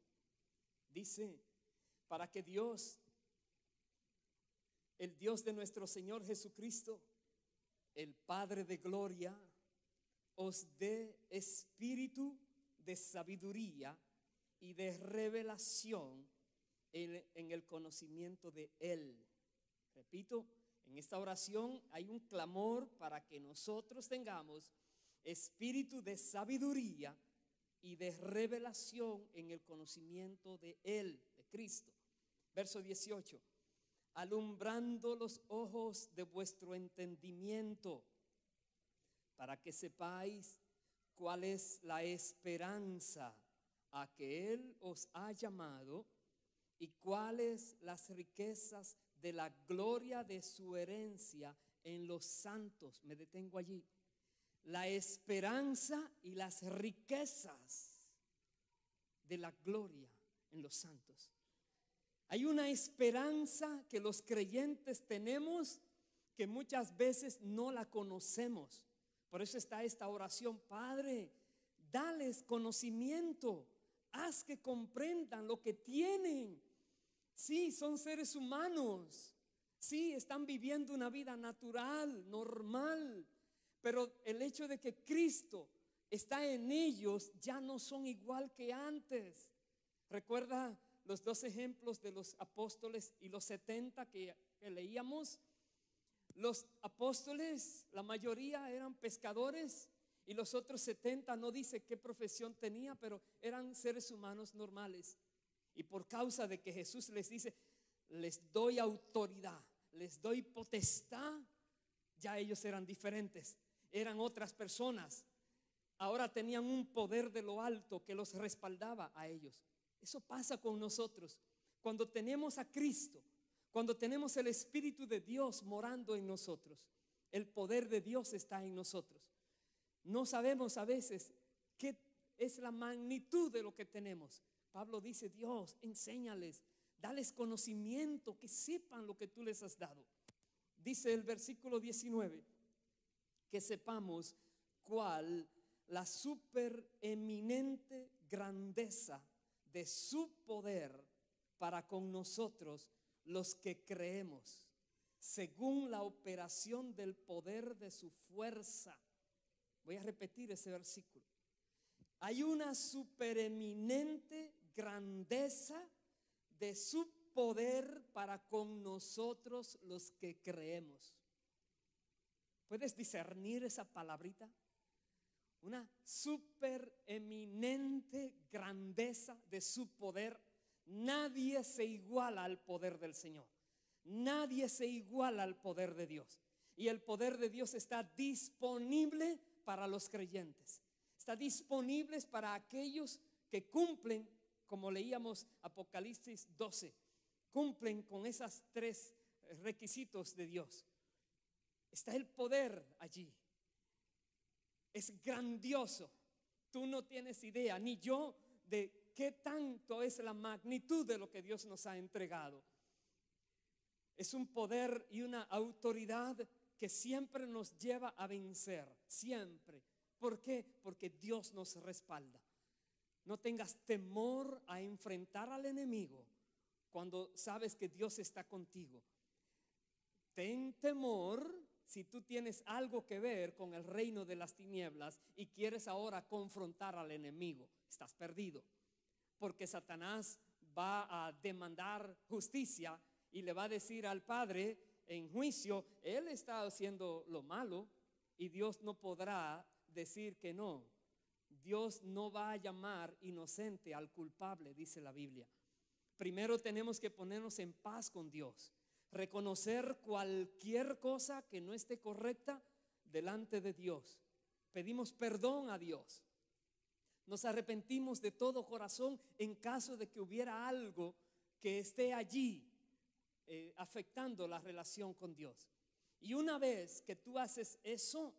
Dice: para que Dios, el Dios de nuestro Señor Jesucristo, el Padre de gloria, os dé espíritu de sabiduría y de revelación en el conocimiento de Él. Repito, en esta oración hay un clamor para que nosotros tengamos espíritu de sabiduría y de revelación en el conocimiento de Él, de Cristo. Verso 18: alumbrando los ojos de vuestro entendimiento, para que sepáis cuál es la esperanza a que Él os ha llamado y cuáles las riquezas de la gloria de su herencia en los santos. Me detengo allí. La esperanza y las riquezas de la gloria en los santos. Hay una esperanza que los creyentes tenemos que muchas veces no la conocemos. Por eso está esta oración: Padre, dales conocimiento, haz que comprendan lo que tienen. Sí, son seres humanos. Sí, están viviendo una vida natural, normal. Pero el hecho de que Cristo está en ellos, ya no son igual que antes. Recuerda los 2 ejemplos de los apóstoles y los 70 que leíamos. Los apóstoles, la mayoría eran pescadores, y los otros 70 no dice qué profesión tenía, pero eran seres humanos normales. Y por causa de que Jesús les dice: les doy autoridad, les doy potestad, ya ellos eran diferentes, eran otras personas. Ahora tenían un poder de lo alto que los respaldaba a ellos. Eso pasa con nosotros. Cuando tenemos a Cristo, cuando tenemos el Espíritu de Dios morando en nosotros, el poder de Dios está en nosotros. No sabemos a veces qué es la magnitud de lo que tenemos. Pablo dice: Dios, enséñales, dales conocimiento, que sepan lo que tú les has dado. Dice el versículo 19, que sepamos cuál la supereminente grandeza de su poder para con nosotros los que creemos, según la operación del poder de su fuerza. Voy a repetir ese versículo. Hay una supereminente grandeza de su poder para con nosotros los que creemos. ¿Puedes discernir esa palabrita? Una supereminente grandeza de su poder. Nadie se iguala al poder del Señor. Nadie se iguala al poder de Dios. Y el poder de Dios está disponible para los creyentes. Está disponible para aquellos que cumplen, como leíamos Apocalipsis 12, cumplen con esos 3 requisitos de Dios. Está el poder allí. Es grandioso. Tú no tienes idea, ni yo, de qué tanto es la magnitud de lo que Dios nos ha entregado. Es un poder y una autoridad que siempre nos lleva a vencer, siempre. ¿Por qué? Porque Dios nos respalda. No tengas temor a enfrentar al enemigo cuando sabes que Dios está contigo. Ten temor si tú tienes algo que ver con el reino de las tinieblas y quieres ahora confrontar al enemigo. Estás perdido, porque Satanás va a demandar justicia y le va a decir al Padre en juicio: él está haciendo lo malo, y Dios no podrá decir que no. Dios no va a llamar inocente al culpable, dice la Biblia. Primero tenemos que ponernos en paz con Dios, reconocer cualquier cosa que no esté correcta delante de Dios. Pedimos perdón a Dios. Nos arrepentimos de todo corazón en caso de que hubiera algo que esté allí afectando la relación con Dios. Y una vez que tú haces eso,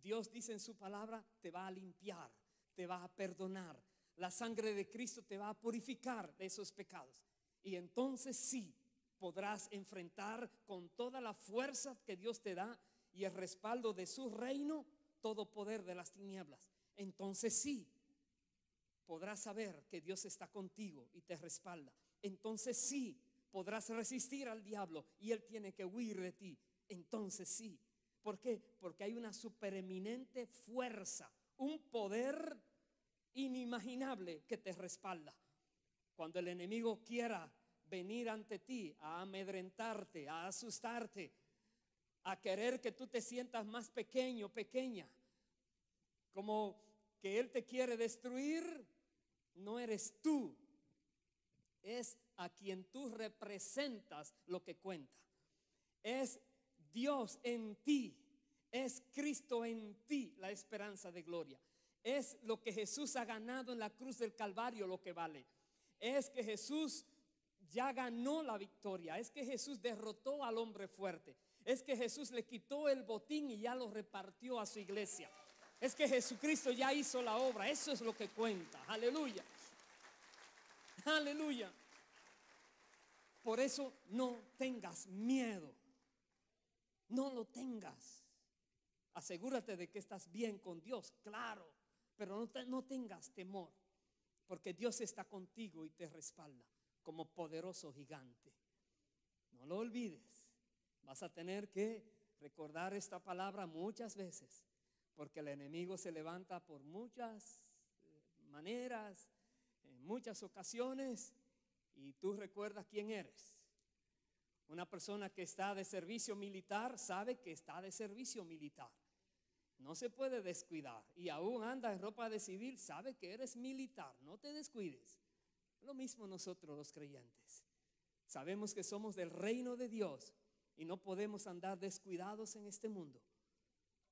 Dios dice en su palabra, te va a limpiar, te va a perdonar. La sangre de Cristo te va a purificar de esos pecados. Y entonces sí, podrás enfrentar con toda la fuerza que Dios te da y el respaldo de su reino, todo poder de las tinieblas. Entonces sí, podrás saber que Dios está contigo y te respalda. Entonces sí, podrás resistir al diablo y él tiene que huir de ti. Entonces sí. ¿Por qué? Porque hay una supereminente fuerza, un poder inimaginable que te respalda. Cuando el enemigo quiera venir ante ti a amedrentarte, a asustarte, a querer que tú te sientas más pequeño, pequeña, como que él te quiere destruir, no eres tú, es a quien tú representas lo que cuenta. Es Dios en ti, es Cristo en ti, la esperanza de gloria. Es lo que Jesús ha ganado en la cruz del Calvario lo que vale. Es que Jesús ya ganó la victoria. Es que Jesús derrotó al hombre fuerte. Es que Jesús le quitó el botín y ya lo repartió a su iglesia. Es que Jesucristo ya hizo la obra. Eso es lo que cuenta. Aleluya. Aleluya. Por eso no tengas miedo. No lo tengas. Asegúrate de que estás bien con Dios, claro, pero no tengas temor, porque Dios está contigo y te respalda como poderoso gigante. No lo olvides. Vas a tener que recordar esta palabra muchas veces, porque el enemigo se levanta por muchas maneras, en muchas ocasiones, y tú recuerdas quién eres. Una persona que está de servicio militar sabe que está de servicio militar. No se puede descuidar. Y aún anda en ropa de civil, sabe que eres militar. No te descuides. Lo mismo nosotros los creyentes. Sabemos que somos del reino de Dios y no podemos andar descuidados en este mundo.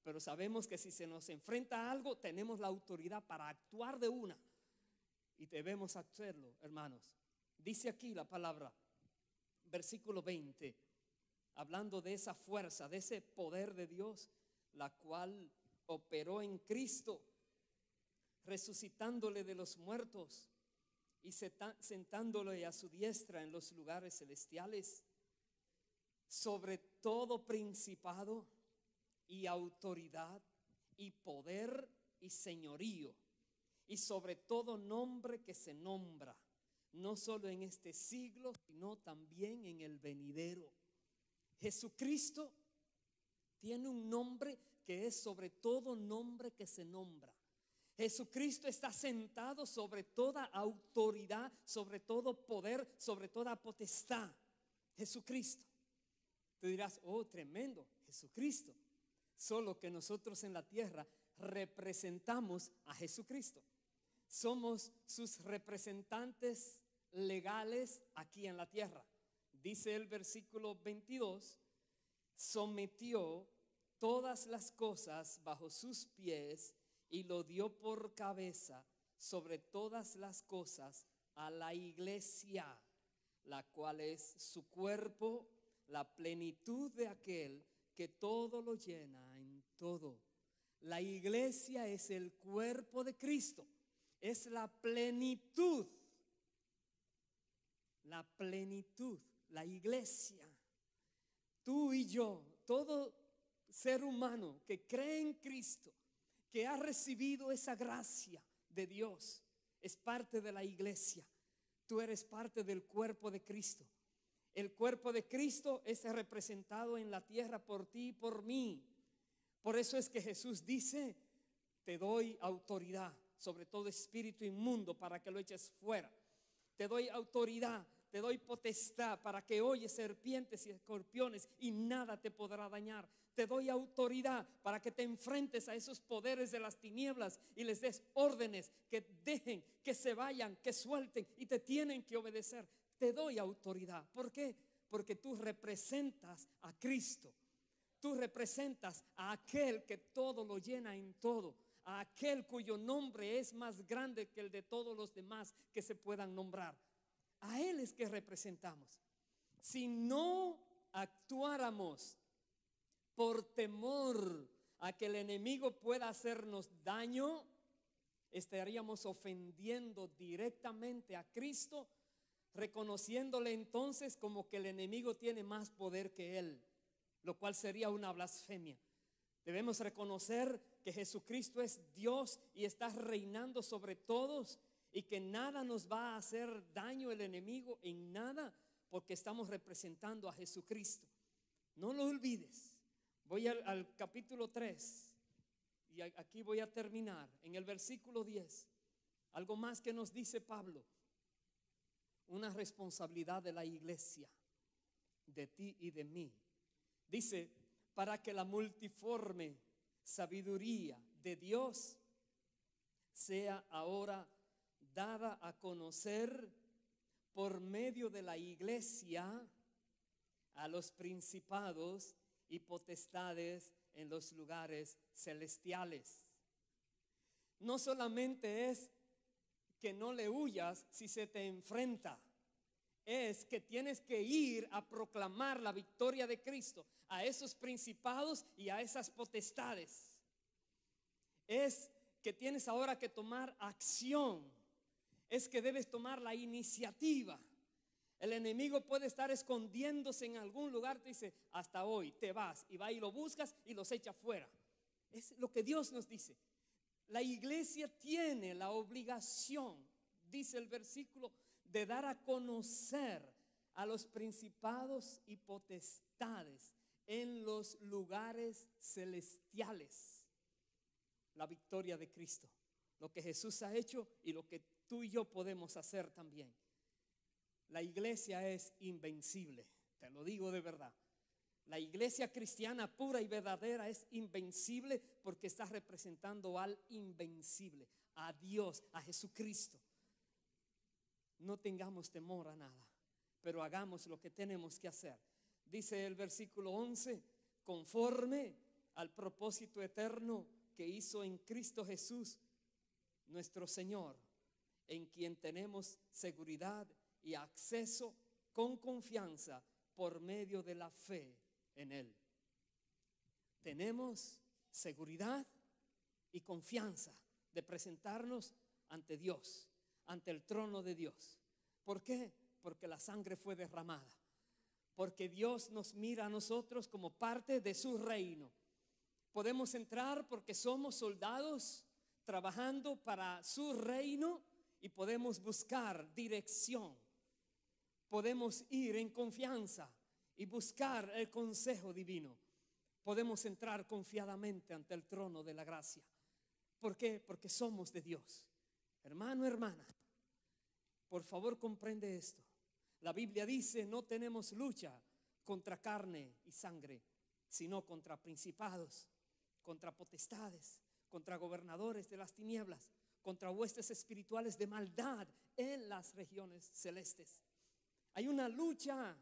Pero sabemos que si se nos enfrenta a algo, tenemos la autoridad para actuar de una. Y debemos hacerlo, hermanos. Dice aquí la palabra, versículo 20, hablando de esa fuerza, de ese poder de Dios, la cual operó en Cristo, resucitándole de los muertos y sentándole a su diestra en los lugares celestiales, sobre todo principado y autoridad y poder y señorío, y sobre todo nombre que se nombra, no solo en este siglo, sino también en el venidero. Jesucristo tiene un nombre que es sobre todo nombre que se nombra. Jesucristo está sentado sobre toda autoridad, sobre todo poder, sobre toda potestad. Jesucristo. Tú dirás, oh, tremendo, Jesucristo. Solo que nosotros en la tierra representamos a Jesucristo. Somos sus representantes legales aquí en la tierra. Dice el versículo 22, sometió todas las cosas bajo sus pies y lo dio por cabeza sobre todas las cosas a la iglesia, la cual es su cuerpo, la plenitud de aquel que todo lo llena en todo. La iglesia es el cuerpo de Cristo, es la plenitud, la iglesia. Tú y yo, todo ser humano que cree en Cristo, que ha recibido esa gracia de Dios, es parte de la iglesia. Tú eres parte del cuerpo de Cristo. El cuerpo de Cristo es representado en la tierra por ti y por mí. Por eso es que Jesús dice, te doy autoridad sobre todo espíritu inmundo para que lo eches fuera. Te doy autoridad, te doy potestad para que holles serpientes y escorpiones y nada te podrá dañar. Te doy autoridad para que te enfrentes a esos poderes de las tinieblas y les des órdenes que dejen, que se vayan, que suelten y te tienen que obedecer. Te doy autoridad. ¿Por qué? Porque tú representas a Cristo. Tú representas a aquel que todo lo llena en todo. a aquel cuyo nombre es más grande que el de todos los demás que se puedan nombrar. A Él es que representamos. Si no actuáramos por temor a que el enemigo pueda hacernos daño, estaríamos ofendiendo directamente a Cristo, reconociéndole entonces como que el enemigo tiene más poder que Él, lo cual sería una blasfemia. Debemos reconocer que Jesucristo es Dios y está reinando sobre todos, y que nada nos va a hacer daño el enemigo, en nada, porque estamos representando a Jesucristo. No lo olvides. Voy al capítulo 3 y aquí voy a terminar en el versículo 10. Algo más que nos dice Pablo. Una responsabilidad de la iglesia, de ti y de mí. Dice, para que la multiforme sabiduría de Dios sea ahora dada a conocer por medio de la iglesia a los principados y potestades en los lugares celestiales. No solamente es que no le huyas si se te enfrenta, es que tienes que ir a proclamar la victoria de Cristo a esos principados y a esas potestades. Es que tienes ahora que tomar acción, es que debes tomar la iniciativa. El enemigo puede estar escondiéndose en algún lugar, te dice, hasta hoy te vas, y va y lo buscas y los echa fuera. Es lo que Dios nos dice. La iglesia tiene la obligación, dice el versículo, de dar a conocer a los principados y potestades en los lugares celestiales la victoria de Cristo, lo que Jesús ha hecho y lo que tú y yo podemos hacer también. La iglesia es invencible, te lo digo de verdad. La iglesia cristiana pura y verdadera es invencible porque está representando al invencible, a Dios, a Jesucristo. No tengamos temor a nada, pero hagamos lo que tenemos que hacer. Dice el versículo 11, conforme al propósito eterno que hizo en Cristo Jesús, nuestro Señor, en quien tenemos seguridad y acceso con confianza por medio de la fe en Él. Tenemos seguridad y confianza de presentarnos ante Dios, ante el trono de Dios. ¿Por qué? Porque la sangre fue derramada, porque Dios nos mira a nosotros como parte de su reino. Podemos entrar porque somos soldados trabajando para su reino y podemos buscar dirección. Podemos ir en confianza y buscar el consejo divino. Podemos entrar confiadamente ante el trono de la gracia. ¿Por qué? Porque somos de Dios. Hermano, hermana, por favor comprende esto. La Biblia dice, no tenemos lucha contra carne y sangre, sino contra principados, contra potestades, contra gobernadores de las tinieblas, contra huestes espirituales de maldad en las regiones celestes. Hay una lucha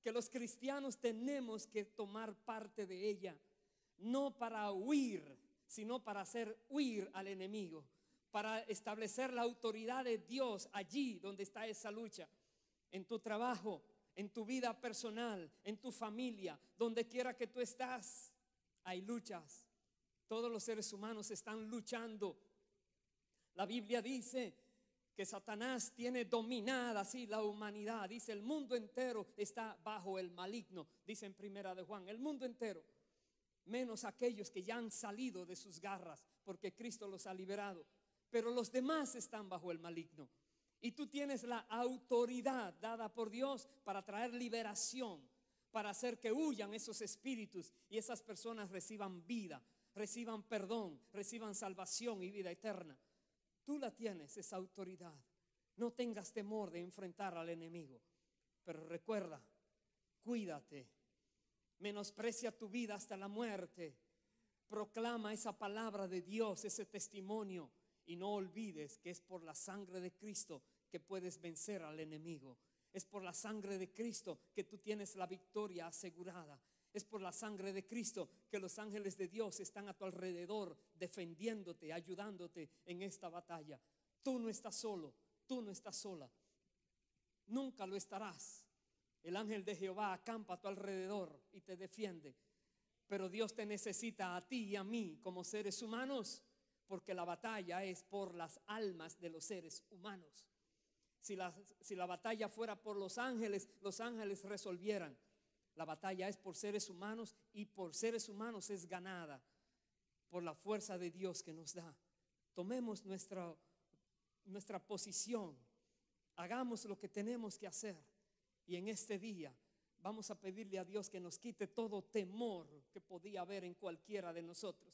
que los cristianos tenemos que tomar parte de ella, no para huir, sino para hacer huir al enemigo, para establecer la autoridad de Dios allí donde está esa lucha, en tu trabajo, en tu vida personal, en tu familia, donde quiera que tú estás, hay luchas. Todos los seres humanos están luchando. La Biblia dice que Satanás tiene dominada así la humanidad. Dice el mundo entero está bajo el maligno. Dice en Primera de Juan, el mundo entero, menos aquellos que ya han salido de sus garras porque Cristo los ha liberado. Pero los demás están bajo el maligno. Y tú tienes la autoridad dada por Dios para traer liberación, para hacer que huyan esos espíritus y esas personas reciban vida, reciban perdón, reciban salvación y vida eterna. Tú la tienes, esa autoridad. No tengas temor de enfrentar al enemigo. Pero recuerda, cuídate, menosprecia tu vida hasta la muerte. Proclama esa palabra de Dios, ese testimonio. Y no olvides que es por la sangre de Cristo que puedes vencer al enemigo. Es por la sangre de Cristo que tú tienes la victoria asegurada. Es por la sangre de Cristo que los ángeles de Dios están a tu alrededor, defendiéndote, ayudándote en esta batalla. Tú no estás solo, tú no estás sola. Nunca lo estarás. El ángel de Jehová acampa a tu alrededor y te defiende. Pero Dios te necesita a ti y a mí como seres humanos, porque la batalla es por las almas de los seres humanos. Si la batalla fuera por los ángeles resolvieran. La batalla es por seres humanos, y por seres humanos es ganada por la fuerza de Dios que nos da. Tomemos nuestra posición, hagamos lo que tenemos que hacer, y en este día vamos a pedirle a Dios que nos quite todo temor que podía haber en cualquiera de nosotros.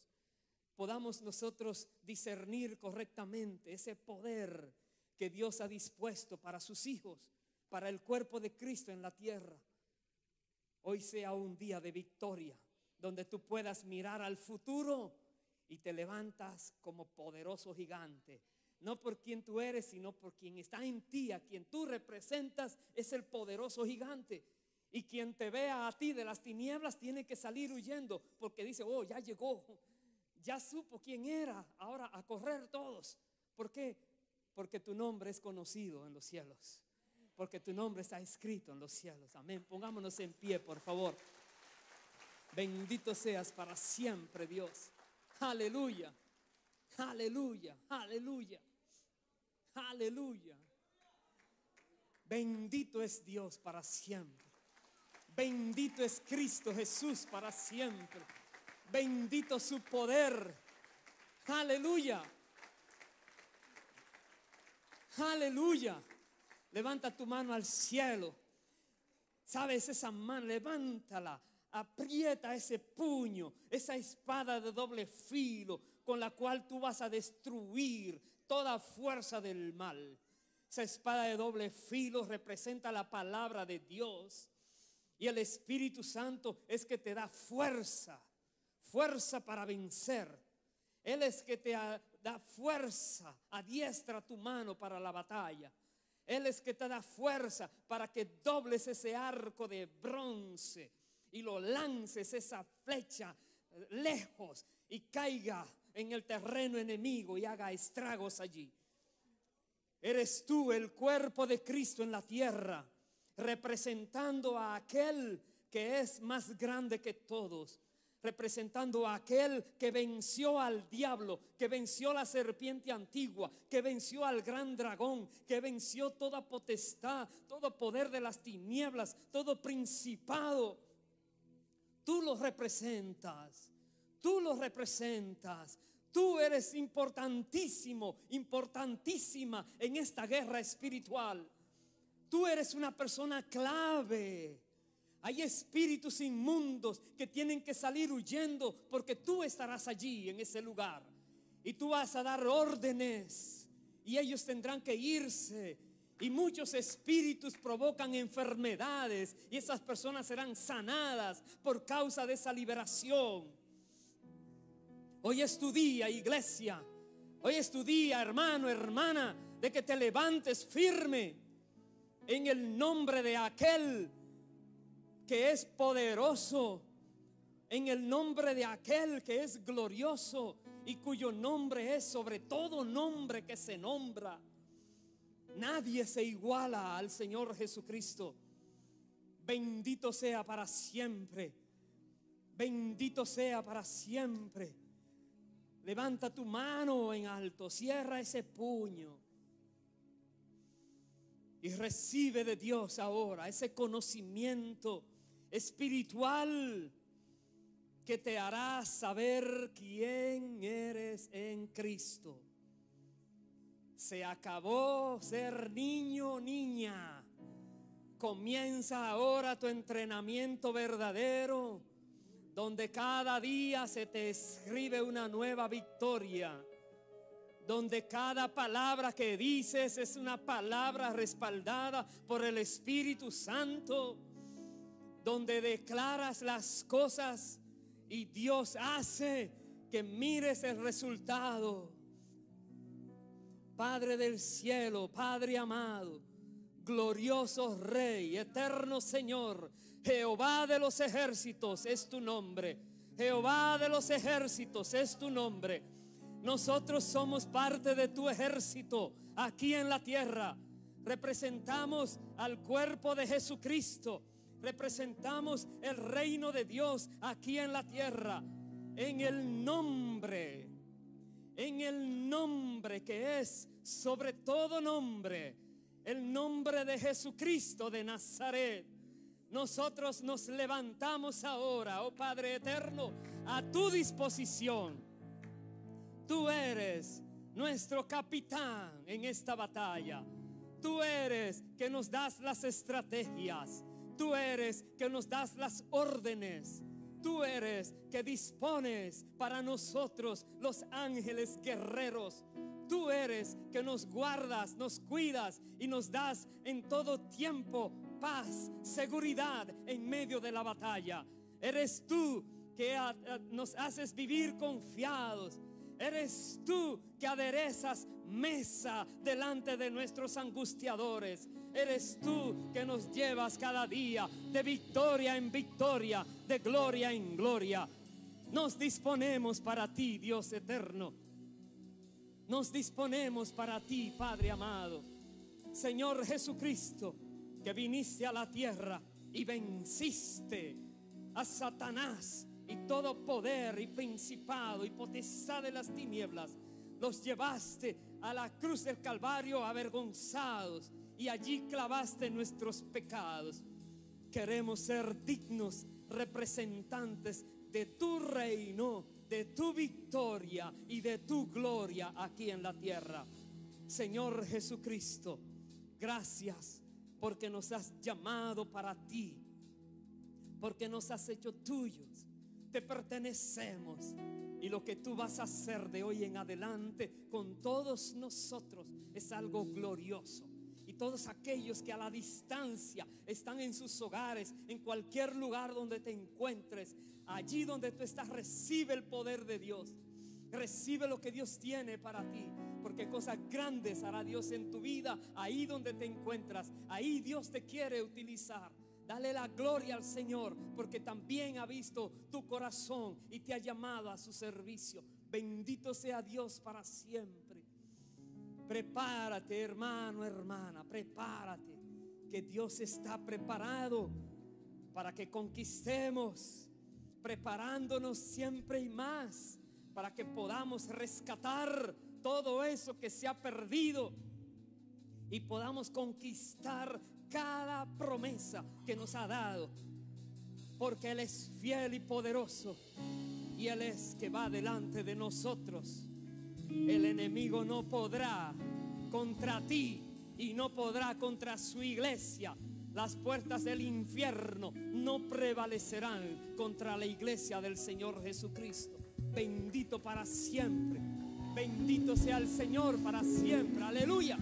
Podamos nosotros discernir correctamente ese poder que Dios ha dispuesto para sus hijos, para el cuerpo de Cristo en la tierra. Hoy sea un día de victoria, donde tú puedas mirar al futuro y te levantas como poderoso gigante. No por quien tú eres, sino por quien está en ti. A quien tú representas es el poderoso gigante. Y quien te vea a ti de las tinieblas tiene que salir huyendo, porque dice: oh, ya llegó, ya supo quién era, ahora a correr todos. ¿Por qué? Porque tu nombre es conocido en los cielos, porque tu nombre está escrito en los cielos. Amén. Pongámonos en pie, por favor. Bendito seas para siempre, Dios. Aleluya, aleluya, aleluya, aleluya. Bendito es Dios para siempre. Bendito es Cristo Jesús para siempre. Bendito su poder. Aleluya. Aleluya. Levanta tu mano al cielo. ¿Sabes? Esa mano, levántala. Aprieta ese puño, esa espada de doble filo con la cual tú vas a destruir toda fuerza del mal. Esa espada de doble filo representa la palabra de Dios. Y el Espíritu Santo es que te da fuerza, fuerza para vencer. Él es que te da fuerza, adiestra tu mano para la batalla. Él es que te da fuerza para que dobles ese arco de bronce y lo lances, esa flecha, lejos, y caiga en el terreno enemigo y haga estragos allí. Eres tú el cuerpo de Cristo en la tierra, representando a aquel que es más grande que todos, representando a aquel que venció al diablo, que venció la serpiente antigua, que venció al gran dragón, que venció toda potestad, todo poder de las tinieblas, todo principado. Tú lo representas, tú lo representas. Tú eres importantísimo, importantísima en esta guerra espiritual. Tú eres una persona clave. Hay espíritus inmundos que tienen que salir huyendo, porque tú estarás allí en ese lugar. Y tú vas a dar órdenes y ellos tendrán que irse. Y muchos espíritus provocan enfermedades y esas personas serán sanadas por causa de esa liberación. Hoy es tu día, iglesia. Hoy es tu día, hermano, hermana, de que te levantes firme en el nombre de aquel que es poderoso, en el nombre de aquel que es glorioso y cuyo nombre es sobre todo nombre que se nombra. Nadie se iguala al Señor Jesucristo. Bendito sea para siempre. Bendito sea para siempre. Levanta tu mano en alto, cierra ese puño y recibe de Dios ahora ese conocimiento espiritual que te hará saber quién eres en Cristo. Se acabó ser niño o niña. Comienza ahora tu entrenamiento verdadero, donde cada día se te escribe una nueva victoria, donde cada palabra que dices es una palabra respaldada por el Espíritu Santo, donde declaras las cosas y Dios hace que mires el resultado. Padre del cielo, Padre amado, glorioso Rey, eterno Señor, Jehová de los ejércitos es tu nombre. Jehová de los ejércitos es tu nombre. Nosotros somos parte de tu ejército aquí en la tierra. Representamos al cuerpo de Jesucristo. Representamos el reino de Dios aquí en la tierra. En el nombre que es sobre todo nombre, el nombre de Jesucristo de Nazaret, nosotros nos levantamos ahora, oh Padre eterno, a tu disposición. Tú eres nuestro capitán en esta batalla. Tú eres que nos das las estrategias. Tú eres que nos das las órdenes. Tú eres que dispones para nosotros los ángeles guerreros. Tú eres que nos guardas, nos cuidas y nos das en todo tiempo paz, seguridad en medio de la batalla. Eres tú que nos haces vivir confiados. Eres tú que aderezas mesa delante de nuestros angustiadores. Eres tú que nos llevas cada día de victoria en victoria, de gloria en gloria. Nos disponemos para ti, Dios eterno. Nos disponemos para ti, Padre amado. Señor Jesucristo, que viniste a la tierra y venciste a Satanás y todo poder y principado y potestad de las tinieblas. Los llevaste a la cruz del Calvario avergonzados y allí clavaste nuestros pecados. Queremos ser dignos representantes de tu reino, de tu victoria y de tu gloria aquí en la tierra. Señor Jesucristo, gracias porque nos has llamado para ti, porque nos has hecho tuyos. Te pertenecemos, y lo que tú vas a hacer de hoy en adelante con todos nosotros es algo glorioso. Y todos aquellos que a la distancia están en sus hogares, en cualquier lugar donde te encuentres, allí donde tú estás, recibe el poder de Dios. Recibe lo que Dios tiene para ti, porque cosas grandes hará Dios en tu vida. Ahí donde te encuentras, ahí Dios te quiere utilizar. Dale la gloria al Señor, porque también ha visto tu corazón y te ha llamado a su servicio. Bendito sea Dios para siempre. Prepárate, hermano, hermana, prepárate, que Dios está preparado para que conquistemos, preparándonos siempre y más, para que podamos rescatar todo eso que se ha perdido y podamos conquistar cada promesa que nos ha dado, porque Él es fiel y poderoso, y Él es que va delante de nosotros. El enemigo no podrá contra ti y no podrá contra su iglesia. Las puertas del infierno no prevalecerán contra la iglesia del Señor Jesucristo. Bendito para siempre. Bendito sea el Señor para siempre. Aleluya.